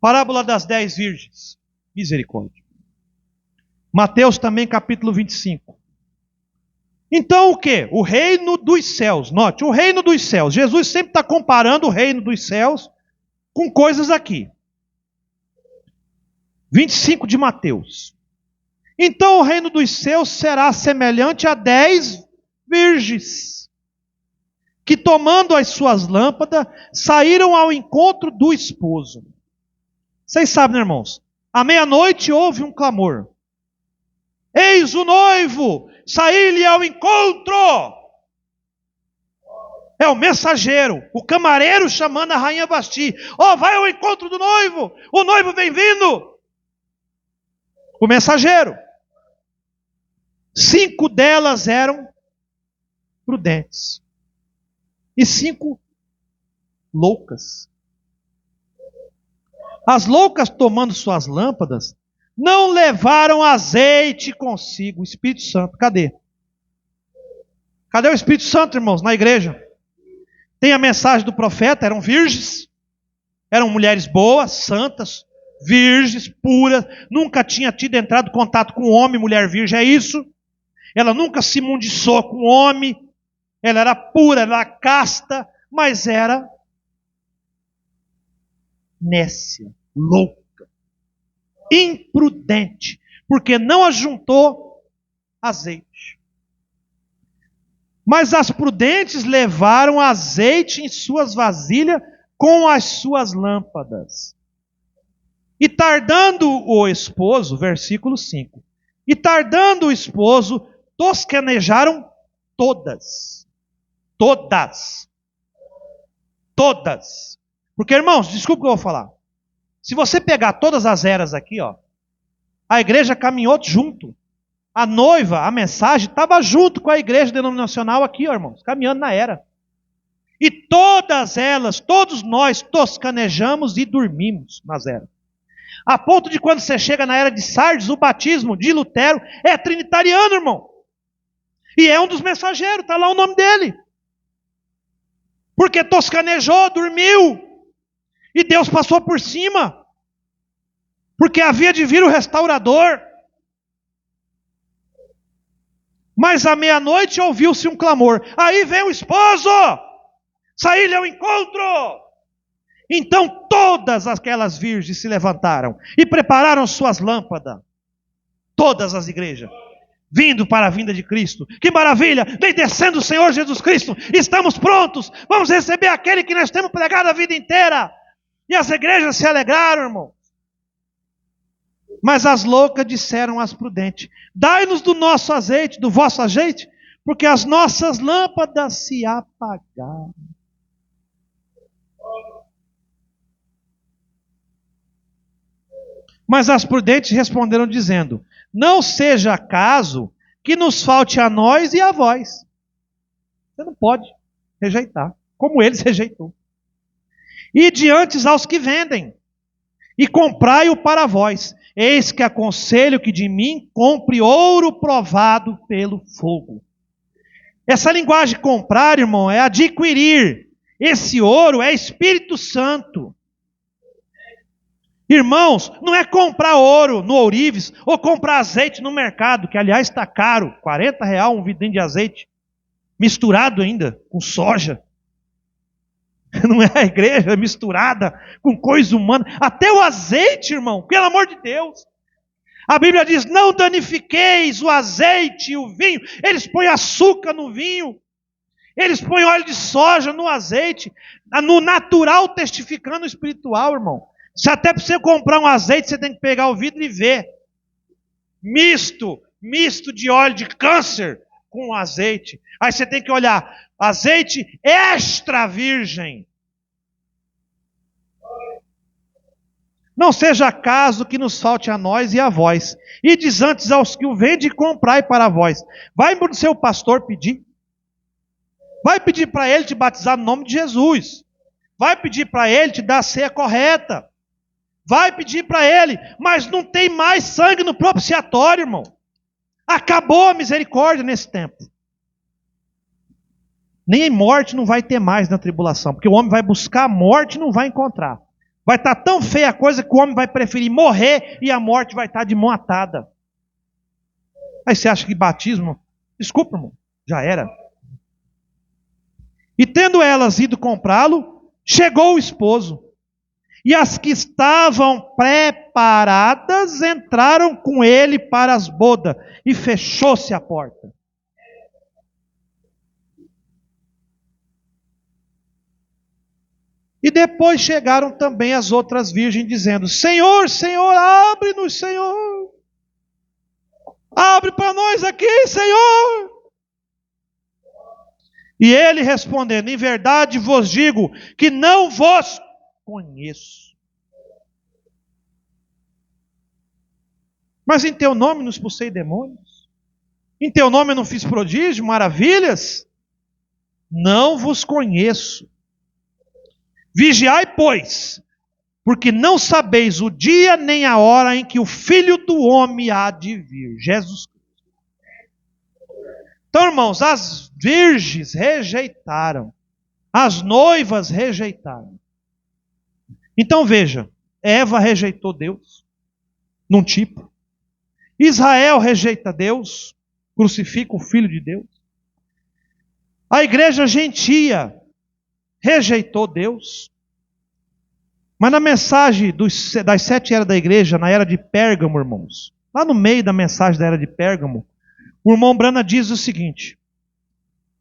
Parábola das 10 virgens. Misericórdia. Mateus também, capítulo 25. Então o que? O reino dos céus. Note, o reino dos céus. Jesus sempre está comparando o reino dos céus com coisas aqui. 25 de Mateus. Então o reino dos céus será semelhante a 10 virgens, que tomando as suas lâmpadas, saíram ao encontro do esposo. Vocês sabem, né, irmãos? À meia-noite houve um clamor. Eis o noivo, saí-lhe ao encontro. É o mensageiro, o camareiro chamando a rainha Vasti. Ó, vai ao encontro do noivo, o noivo vem vindo. O mensageiro. 5 delas eram prudentes. E 5 loucas. As loucas, tomando suas lâmpadas, não levaram azeite consigo. O Espírito Santo, cadê? Cadê o Espírito Santo, irmãos, na igreja? Tem a mensagem do profeta, eram virgens, eram mulheres boas, santas, virgens, puras, nunca tinha tido entrado em contato com homem, mulher virgem, é isso? Ela nunca se mundiçou com homem, ela era pura, ela era casta, mas era nécia, louca, imprudente, porque não ajuntou azeite. Mas as prudentes levaram azeite em suas vasilhas com as suas lâmpadas. E tardando o esposo, versículo 5, e tardando o esposo, tosquenejaram todas. Todas. Todas. Porque, irmãos, desculpa o que eu vou falar. Se você pegar todas as eras aqui, ó, a igreja caminhou junto. A noiva, a mensagem, estava junto com a igreja denominacional aqui, ó, irmãos, caminhando na era. E todas elas, todos nós, toscanejamos e dormimos nas eras. A ponto de quando você chega na era de Sardes, o batismo de Lutero é trinitariano, irmão. E é um dos mensageiros, está lá o nome dele. Porque toscanejou, dormiu. E Deus passou por cima. Porque havia de vir o restaurador. Mas à meia-noite ouviu-se um clamor. Aí vem o esposo. Saí-lhe ao encontro. Então todas aquelas virgens se levantaram e prepararam suas lâmpadas. Todas as igrejas. Vindo para a vinda de Cristo. Que maravilha! Vem descendo o Senhor Jesus Cristo. Estamos prontos. Vamos receber aquele que nós temos pregado a vida inteira. E as igrejas se alegraram, irmão. Mas as loucas disseram às prudentes: dai-nos do nosso azeite, do vosso azeite, porque as nossas lâmpadas se apagaram. Mas as prudentes responderam dizendo: não seja caso que nos falte a nós e a vós. Você não pode rejeitar, como eles rejeitou. E diante aos que vendem, e comprai-o para vós. Eis que aconselho que de mim compre ouro provado pelo fogo. Essa linguagem comprar, irmão, é adquirir. Esse ouro é Espírito Santo. Irmãos, não é comprar ouro no ourives ou comprar azeite no mercado, que aliás está caro, R$40 um vidrinho de azeite, misturado ainda com soja. Não é a igreja misturada com coisa humana. Até o azeite, irmão, pelo amor de Deus. A Bíblia diz: não danifiqueis o azeite e o vinho. Eles põem açúcar no vinho. Eles põem óleo de soja no azeite. No natural testificando o espiritual, irmão. Se até para você comprar um azeite, você tem que pegar o vidro e ver. Misto de óleo de câncer com azeite. Aí você tem que olhar, azeite extra virgem. Não seja caso que nos falte a nós e a vós. E diz antes aos que o vendem, comprai para vós. Vai para o seu pastor pedir. Vai pedir para ele te batizar no nome de Jesus. Vai pedir para ele te dar a ceia correta. Vai pedir para ele, mas não tem mais sangue no propiciatório, irmão. Acabou a misericórdia nesse tempo. Nem morte não vai ter mais na tribulação, porque o homem vai buscar a morte e não vai encontrar. Vai estar tão feia a coisa que o homem vai preferir morrer e a morte vai estar de mão atada. Aí você acha que batismo? Desculpa, irmão, já era. E tendo elas ido comprá-lo, chegou o esposo. E as que estavam preparadas entraram com ele para as bodas, e fechou-se a porta. E depois chegaram também as outras virgens, dizendo: Senhor, Senhor, abre-nos, Senhor. Abre para nós aqui, Senhor. E ele respondendo: em verdade vos digo que não vos conheço. Mas em teu nome não expulsei demônios? Em teu nome eu não fiz prodígio, maravilhas? Não vos conheço. Vigiai, pois, porque não sabeis o dia nem a hora em que o Filho do Homem há de vir. Jesus Cristo. Então, irmãos, as virgens rejeitaram. As noivas rejeitaram. Então veja, Eva rejeitou Deus, num tipo. Israel rejeita Deus, crucifica o Filho de Deus. A igreja gentia rejeitou Deus. Mas na mensagem das 7 eras da igreja, na era de Pérgamo, irmãos, lá no meio da mensagem da era de Pérgamo, o irmão Brana diz o seguinte,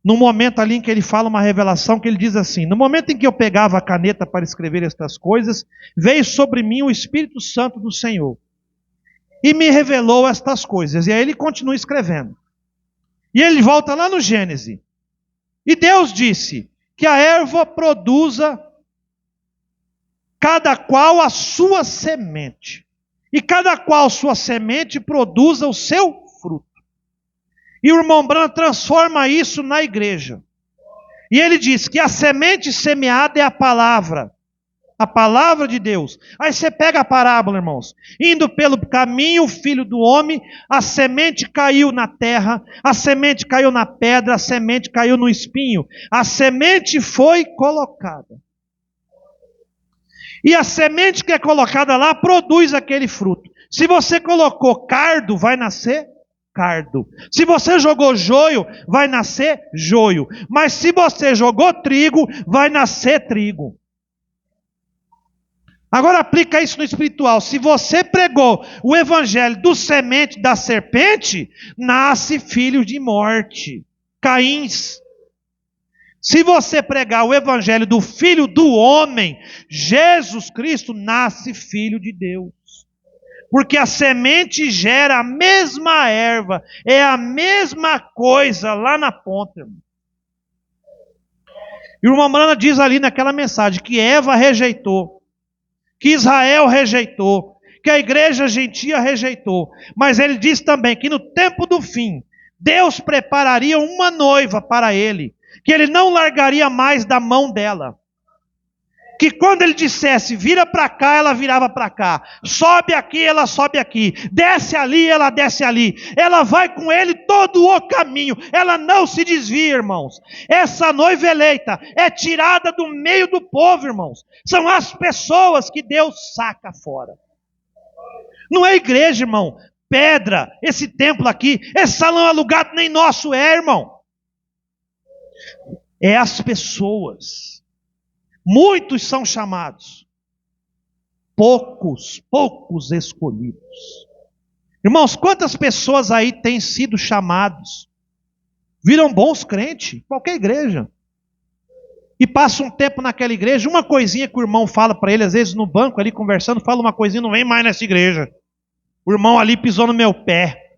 no momento ali em que ele fala uma revelação, que ele diz assim: no momento em que eu pegava a caneta para escrever estas coisas, veio sobre mim o Espírito Santo do Senhor, e me revelou estas coisas. E aí ele continua escrevendo. E ele volta lá no Gênesis. E Deus disse que a erva produza cada qual a sua semente, e cada qual sua semente produza o seu fruto. E o irmão Branham transforma isso na igreja. E ele diz que a semente semeada é a palavra de Deus. Aí você pega a parábola, irmãos. Indo pelo caminho, o Filho do Homem, a semente caiu na terra, a semente caiu na pedra, a semente caiu no espinho. A semente foi colocada. E a semente que é colocada lá produz aquele fruto. Se você colocou cardo, vai nascer cardo. Se você jogou joio, vai nascer joio. Mas se você jogou trigo, vai nascer trigo. Agora aplica isso no espiritual. Se você pregou o evangelho do semente da serpente, nasce filho de morte, Caíns. Se você pregar o evangelho do Filho do Homem, Jesus Cristo, nasce filho de Deus. Porque a semente gera a mesma erva, é a mesma coisa lá na ponta, irmão. E o irmão Brana diz ali naquela mensagem que Eva rejeitou, que Israel rejeitou, que a igreja gentia rejeitou. Mas ele diz também que no tempo do fim, Deus prepararia uma noiva para ele, que ele não largaria mais da mão dela. Que quando ele dissesse, vira para cá, ela virava para cá. Sobe aqui, ela sobe aqui. Desce ali, ela desce ali. Ela vai com ele todo o caminho. Ela não se desvia, irmãos. Essa noiva eleita é tirada do meio do povo, irmãos. São as pessoas que Deus saca fora. Não é igreja, irmão. Pedra, esse templo aqui, esse salão alugado nem nosso é, irmão. É as pessoas. Muitos são chamados, poucos escolhidos. Irmãos, quantas pessoas aí têm sido chamados, viram bons crentes, qualquer igreja, e passa um tempo naquela igreja, uma coisinha que o irmão fala para ele, às vezes no banco ali conversando, fala uma coisinha, não vem mais nessa igreja. O irmão ali pisou no meu pé,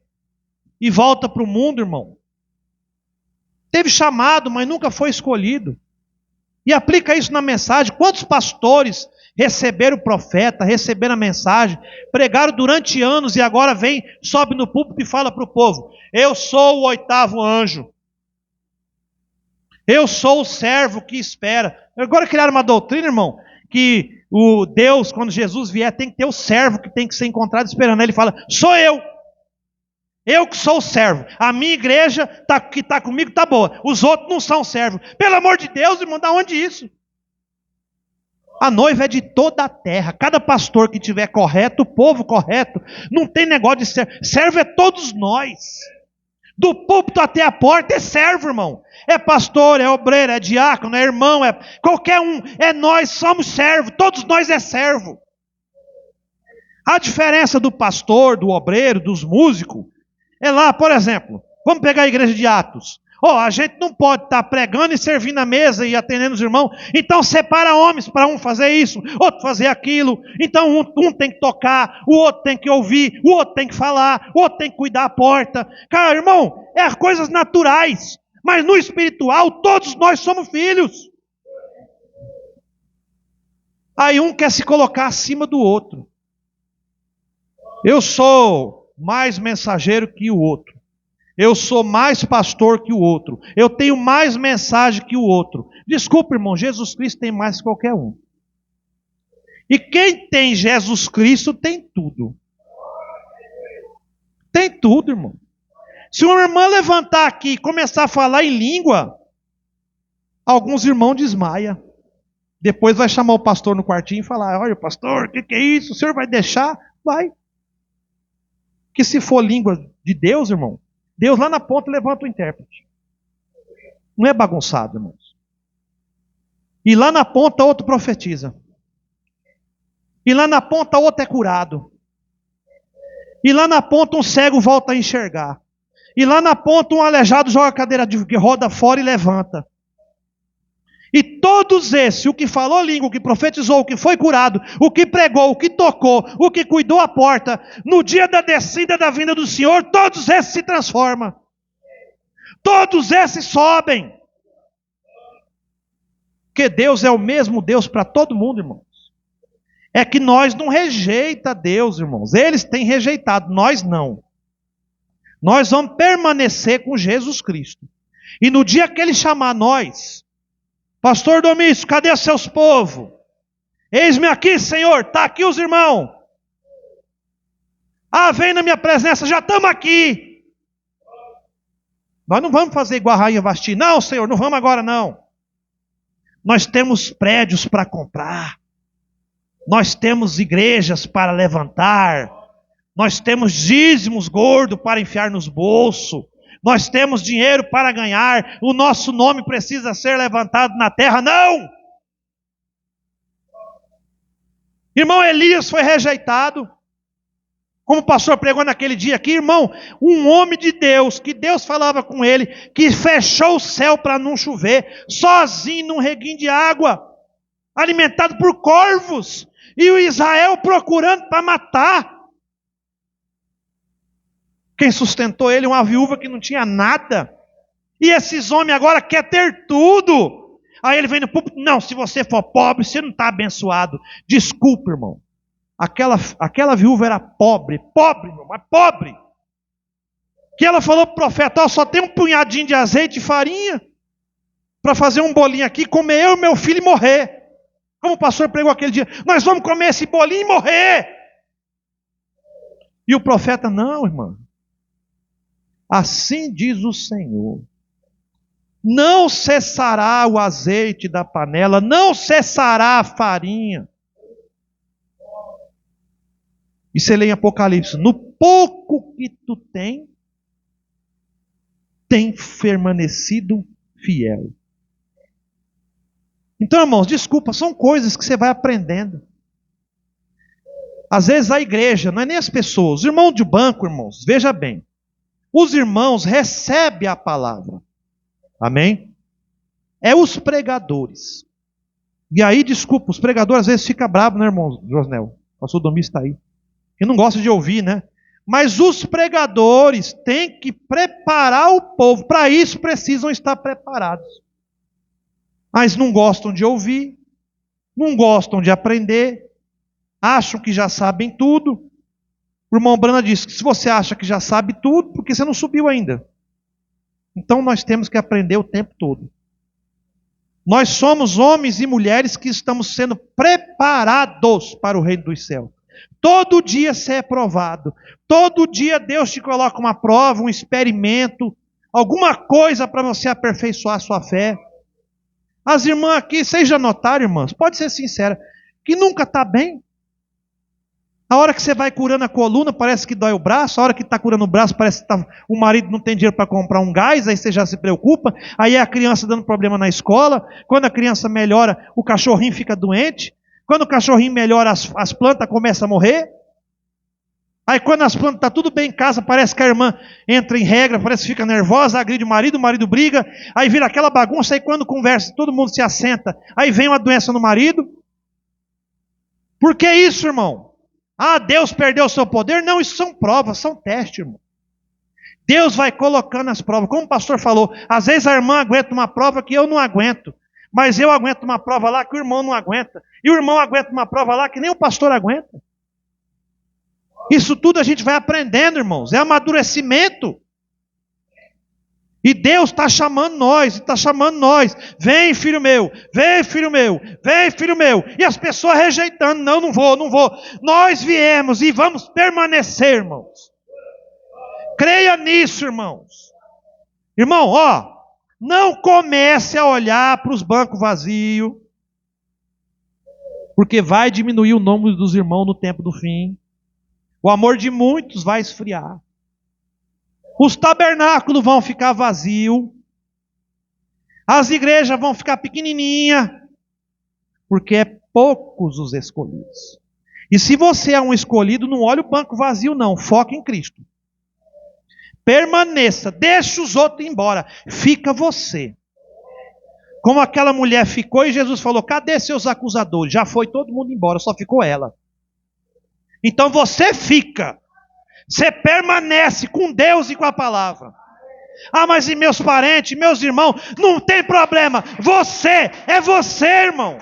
e volta para o mundo, irmão. Teve chamado, mas nunca foi escolhido. E aplica isso na mensagem. Quantos pastores receberam o profeta, receberam a mensagem, pregaram durante anos e agora vem, sobe no púlpito e fala para o povo: eu sou o 8º anjo. Eu sou o servo que espera. Agora criaram uma doutrina, irmão, que o Deus, quando Jesus vier, tem que ter o servo que tem que ser encontrado esperando. Ele fala: sou eu. Eu que sou o servo. A minha igreja que está comigo está boa. Os outros não são servos. Pelo amor de Deus, irmão, da onde isso? A noiva é de toda a terra. Cada pastor que tiver correto, o povo correto, não tem negócio de servo. Servo é todos nós. Do púlpito até a porta é servo, irmão. É pastor, é obreiro, é diácono, é irmão, é qualquer um. É nós, somos servo. Todos nós é servo. A diferença do pastor, do obreiro, dos músicos, é lá, por exemplo, vamos pegar a igreja de Atos. A gente não pode estar pregando e servindo a mesa e atendendo os irmãos. Então separa homens para um fazer isso, outro fazer aquilo. Então um tem que tocar, o outro tem que ouvir, o outro tem que falar, o outro tem que cuidar da porta. Cara, irmão, é coisas naturais. Mas no espiritual, todos nós somos filhos. Aí um quer se colocar acima do outro. Eu sou mais mensageiro que o outro. Eu sou mais pastor que o outro. Eu tenho mais mensagem que o outro. Desculpa, irmão, Jesus Cristo tem mais que qualquer um. E quem tem Jesus Cristo tem tudo. Tem tudo, irmão. Se uma irmã levantar aqui e começar a falar em língua, alguns irmãos desmaiam. Depois vai chamar o pastor no quartinho e falar: olha, pastor, o que é isso? O senhor vai deixar? Vai. Que se for língua de Deus, irmão, Deus lá na ponta levanta o intérprete. Não é bagunçado, irmãos. E lá na ponta outro profetiza. E lá na ponta outro é curado. E lá na ponta um cego volta a enxergar. E lá na ponta um aleijado joga a cadeira de roda fora e levanta. E todos esses, o que falou língua, o que profetizou, o que foi curado, o que pregou, o que tocou, o que cuidou a porta, no dia da descida da vinda do Senhor, todos esses se transformam. Todos esses sobem. Porque Deus é o mesmo Deus para todo mundo, irmãos. É que nós não rejeita Deus, irmãos. Eles têm rejeitado, nós não. Nós vamos permanecer com Jesus Cristo. E no dia que Ele chamar nós: pastor Domício, cadê seus povos? Eis-me aqui, Senhor, está aqui os irmãos. Vem na minha presença, já estamos aqui. Nós não vamos fazer igual a Rainha Vasti. Não, Senhor, não vamos agora não. Nós temos prédios para comprar. Nós temos igrejas para levantar. Nós temos dízimos gordos para enfiar nos bolsos. Nós temos dinheiro para ganhar. O nosso nome precisa ser levantado na terra. Não! Irmão, Elias foi rejeitado. Como o pastor pregou naquele dia aqui, irmão, um homem de Deus, que Deus falava com ele, que fechou o céu para não chover, sozinho num reguinho de água, alimentado por corvos, e o Israel procurando para matar. Quem sustentou ele? Uma viúva que não tinha nada. E esses homens agora querem ter tudo. Aí ele vem no púlpito, não, se você for pobre, você não está abençoado. Desculpa, irmão. Aquela viúva era pobre, irmão, mas pobre. Que ela falou para o profeta, ó, só tem um punhadinho de azeite e farinha para fazer um bolinho aqui, comer eu e meu filho e morrer. Como o pastor pregou aquele dia, nós vamos comer esse bolinho e morrer. E o profeta, não, irmã. Assim diz o Senhor. Não cessará o azeite da panela, não cessará a farinha. E você lê em Apocalipse, no pouco que tu tem permanecido fiel. Então, irmãos, desculpa, são coisas que você vai aprendendo. Às vezes a igreja, não é nem as pessoas, os irmãos de banco, irmãos, veja bem. Os irmãos recebem a palavra. Amém? É os pregadores. E aí, desculpa, os pregadores às vezes ficam bravos, né, irmão Josnel? O pastor Domingos está aí. Que não gosta de ouvir, né? Mas os pregadores têm que preparar o povo. Para isso precisam estar preparados. Mas não gostam de ouvir, não gostam de aprender, acham que já sabem tudo. O irmão Brana disse que se você acha que já sabe tudo, porque você não subiu ainda. Então nós temos que aprender o tempo todo. Nós somos homens e mulheres que estamos sendo preparados para o reino dos céus. Todo dia você é provado. Todo dia Deus te coloca uma prova, um experimento, alguma coisa para você aperfeiçoar a sua fé. As irmãs aqui, vocês já notaram, irmãs? Pode ser sincera, que nunca está bem. A hora que você vai curando a coluna, parece que dói o braço. A hora que está curando o braço, parece que o marido não tem dinheiro para comprar um gás. Aí você já se preocupa. Aí é a criança dando problema na escola. Quando a criança melhora, o cachorrinho fica doente. Quando o cachorrinho melhora, as plantas começam a morrer. Aí quando as plantas estão tudo bem em casa, parece que a irmã entra em regra, parece que fica nervosa, agride o marido briga. Aí vira aquela bagunça. Aí quando conversa, todo mundo se assenta. Aí vem uma doença no marido. Por que isso, irmão? Ah, Deus perdeu o seu poder? Não, isso são provas, são testes, irmão. Deus vai colocando as provas. Como o pastor falou, às vezes a irmã aguenta uma prova que eu não aguento. Mas eu aguento uma prova lá que o irmão não aguenta. E o irmão aguenta uma prova lá que nem o pastor aguenta. Isso tudo a gente vai aprendendo, irmãos. É amadurecimento. E Deus está chamando nós, Vem, filho meu, vem, filho meu, vem, filho meu. E as pessoas rejeitando, não vou. Nós viemos e vamos permanecer, irmãos. Creia nisso, irmãos. Irmão, não comece a olhar para os bancos vazios, porque vai diminuir o número dos irmãos no tempo do fim. O amor de muitos vai esfriar. Os tabernáculos vão ficar vazios. As igrejas vão ficar pequenininhas. Porque é poucos os escolhidos. E se você é um escolhido, não olhe o banco vazio não. Foque em Cristo. Permaneça. Deixa os outros ir embora. Fica você. Como aquela mulher ficou e Jesus falou, cadê seus acusadores? Já foi todo mundo embora, só ficou ela. Então você fica. Você permanece com Deus e com a palavra. Ah, mas e meus parentes, meus irmãos? Não tem problema. É você, irmão.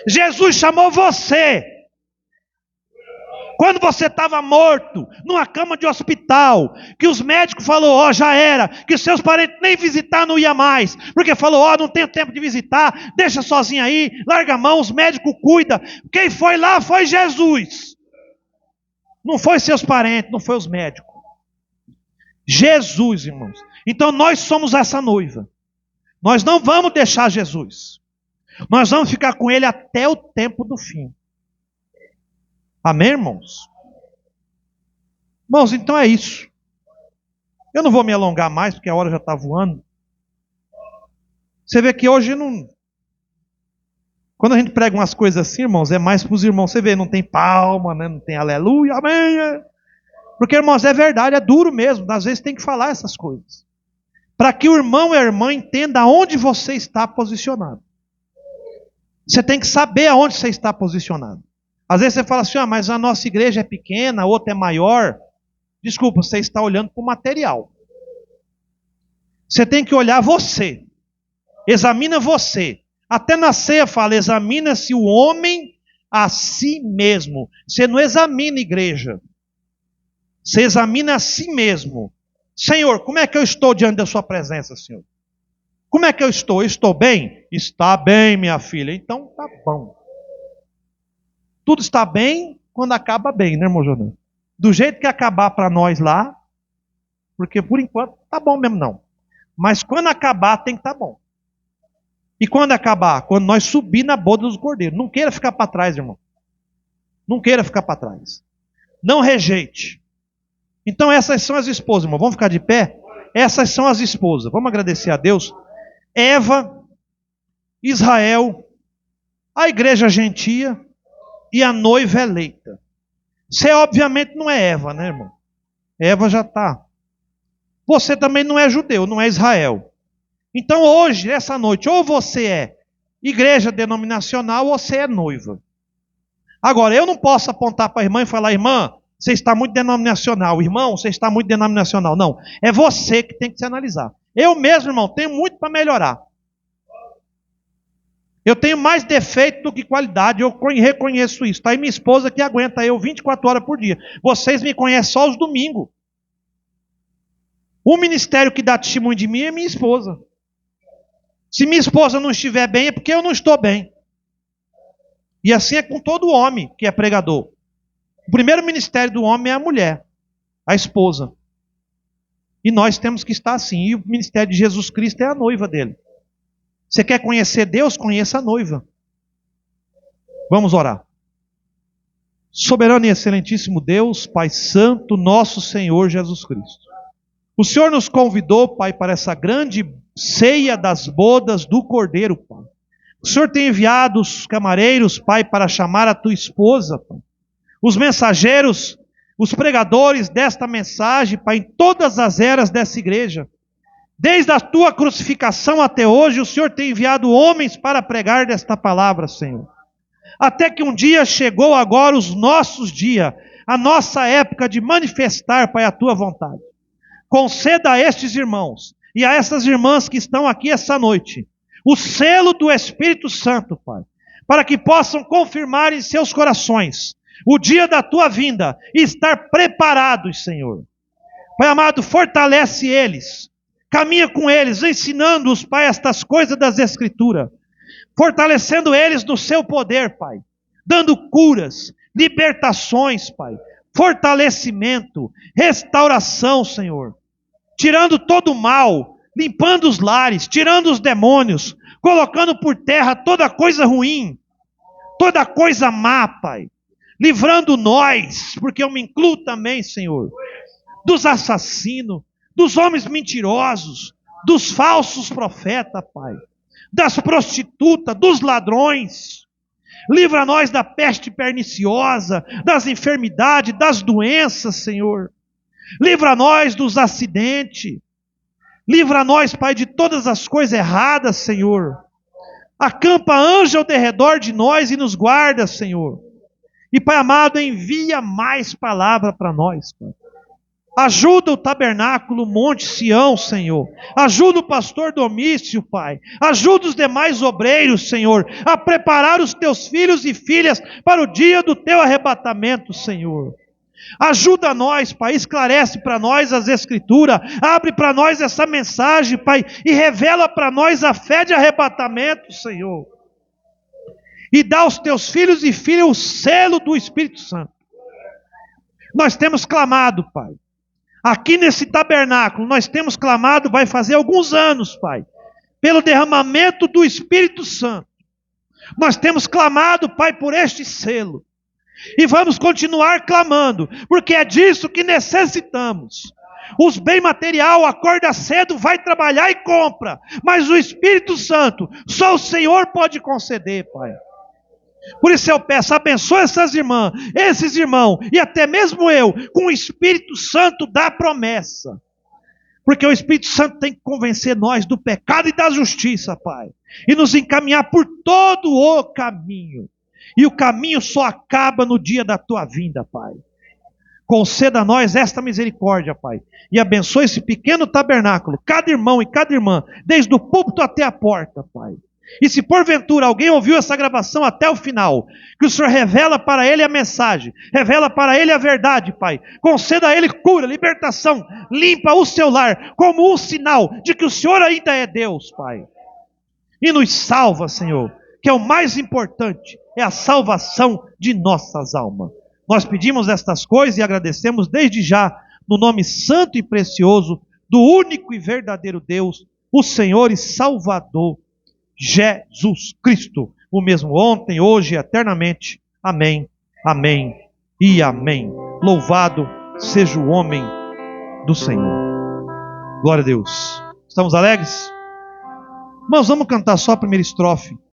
Jesus chamou você. Quando você estava morto, numa cama de hospital, que os médicos falaram, já era, que seus parentes nem visitar não ia mais, porque falou, não tenho tempo de visitar, deixa sozinho aí, larga a mão, os médicos cuidam. Quem foi lá foi Jesus. Não foi seus parentes, não foi os médicos. Jesus, irmãos. Então nós somos essa noiva. Nós não vamos deixar Jesus. Nós vamos ficar com Ele até o tempo do fim. Amém, irmãos? Irmãos, então é isso. Eu não vou me alongar mais, porque a hora já está voando. Você vê que hoje não... Quando a gente prega umas coisas assim, irmãos, é mais para os irmãos. Você vê, não tem palma, né? Não tem aleluia, amém. Porque, irmãos, é verdade, é duro mesmo. Às vezes tem que falar essas coisas. Para que o irmão e a irmã entendam aonde você está posicionado. Você tem que saber aonde você está posicionado. Às vezes você fala assim, mas a nossa igreja é pequena, a outra é maior. Desculpa, você está olhando para o material. Você tem que olhar você. Examina você. Até na ceia fala, examina-se o homem a si mesmo. Você não examina a igreja. Você examina a si mesmo. Senhor, como é que eu estou diante da sua presença, Senhor? Como é que eu estou? Eu estou bem? Está bem, minha filha. Então tá bom. Tudo está bem quando acaba bem, né, irmão Jonão? Do jeito que acabar para nós lá, porque por enquanto tá bom mesmo não. Mas quando acabar tem que estar bom. E quando acabar? Quando nós subir na boda dos cordeiros. Não queira ficar para trás, irmão. Não queira ficar para trás. Não rejeite. Então essas são as esposas, irmão. Vamos ficar de pé? Essas são as esposas. Vamos agradecer a Deus. Eva, Israel, a igreja gentia e a noiva eleita. Você obviamente não é Eva, né, irmão? Eva já está. Você também não é judeu, não é Israel. Então hoje, essa noite, ou você é igreja denominacional ou você é noiva. Agora, eu não posso apontar para a irmã e falar, irmã, você está muito denominacional. Irmão, você está muito denominacional. Não, é você que tem que se analisar. Eu mesmo, irmão, tenho muito para melhorar. Eu tenho mais defeito do que qualidade, eu reconheço isso. Está aí minha esposa que aguenta eu 24 horas por dia. Vocês me conhecem só os domingos. O ministério que dá testemunho de mim é minha esposa. Se minha esposa não estiver bem, é porque eu não estou bem. E assim é com todo homem que é pregador. O primeiro ministério do homem é a mulher, a esposa. E nós temos que estar assim. E o ministério de Jesus Cristo é a noiva dele. Você quer conhecer Deus? Conheça a noiva. Vamos orar. Soberano e excelentíssimo Deus, Pai Santo, nosso Senhor Jesus Cristo. O Senhor nos convidou, Pai, para essa grande ceia das bodas do Cordeiro, Pai. O Senhor tem enviado os camareiros, Pai, para chamar a tua esposa, Pai. Os mensageiros, os pregadores desta mensagem, Pai, em todas as eras dessa igreja. Desde a tua crucificação até hoje, o Senhor tem enviado homens para pregar desta palavra, Senhor. Até que um dia chegou agora os nossos dias, a nossa época de manifestar, Pai, a tua vontade. Conceda a estes irmãos e a essas irmãs que estão aqui essa noite o selo do Espírito Santo, Pai, para que possam confirmar em seus corações o dia da tua vinda e estar preparados, Senhor. Pai amado, fortalece eles, caminha com eles, ensinando-os, Pai, estas coisas das Escrituras, fortalecendo eles no seu poder, Pai, dando curas, libertações, Pai, fortalecimento, restauração, Senhor, tirando todo o mal, limpando os lares, tirando os demônios, colocando por terra toda coisa ruim, toda coisa má, Pai, livrando nós, porque eu me incluo também, Senhor, dos assassinos, dos homens mentirosos, dos falsos profetas, Pai, das prostitutas, dos ladrões. Livra nós da peste perniciosa, das enfermidades, das doenças, Senhor. Livra nós dos acidentes. Livra nós, Pai, de todas as coisas erradas, Senhor. Acampa anjo ao derredor de nós e nos guarda, Senhor. E, Pai amado, envia mais palavra para nós, Pai. Ajuda o tabernáculo Monte Sião, Senhor. Ajuda o pastor Domício, Pai. Ajuda os demais obreiros, Senhor, a preparar os teus filhos e filhas para o dia do teu arrebatamento, Senhor. Ajuda nós, Pai, esclarece para nós as Escrituras, abre para nós essa mensagem, Pai, e revela para nós a fé de arrebatamento, Senhor. E dá aos teus filhos e filhas o selo do Espírito Santo. Nós temos clamado, Pai. Aqui nesse tabernáculo, nós temos clamado, vai fazer alguns anos, Pai, pelo derramamento do Espírito Santo. Nós temos clamado, Pai, por este selo. E vamos continuar clamando, porque é disso que necessitamos. Os bens material, acorda cedo, vai trabalhar e compra. Mas o Espírito Santo, só o Senhor pode conceder, Pai. Por isso eu peço, abençoe essas irmãs, esses irmãos, e até mesmo eu, com o Espírito Santo da promessa. Porque o Espírito Santo tem que convencer nós do pecado e da justiça, Pai. E nos encaminhar por todo o caminho. E o caminho só acaba no dia da tua vinda, Pai. conceda a nós esta misericórdia, Pai, e abençoe esse pequeno tabernáculo, cada irmão e cada irmã, desde o púlpito até a porta, Pai. E se porventura alguém ouviu essa gravação até o final, que o Senhor revela para ele a mensagem, revela para ele a verdade, Pai. Conceda a ele cura, libertação, limpa o seu lar, como um sinal de que o Senhor ainda é Deus, Pai. E nos salva, Senhor, que é o mais importante, é a salvação de nossas almas. Nós pedimos estas coisas e agradecemos desde já, no nome santo e precioso do único e verdadeiro Deus, o Senhor e Salvador, Jesus Cristo, o mesmo ontem, hoje e eternamente. Amém, amém e amém. Louvado seja o homem do Senhor. Glória a Deus. Estamos alegres? Irmãos, vamos cantar só a primeira estrofe.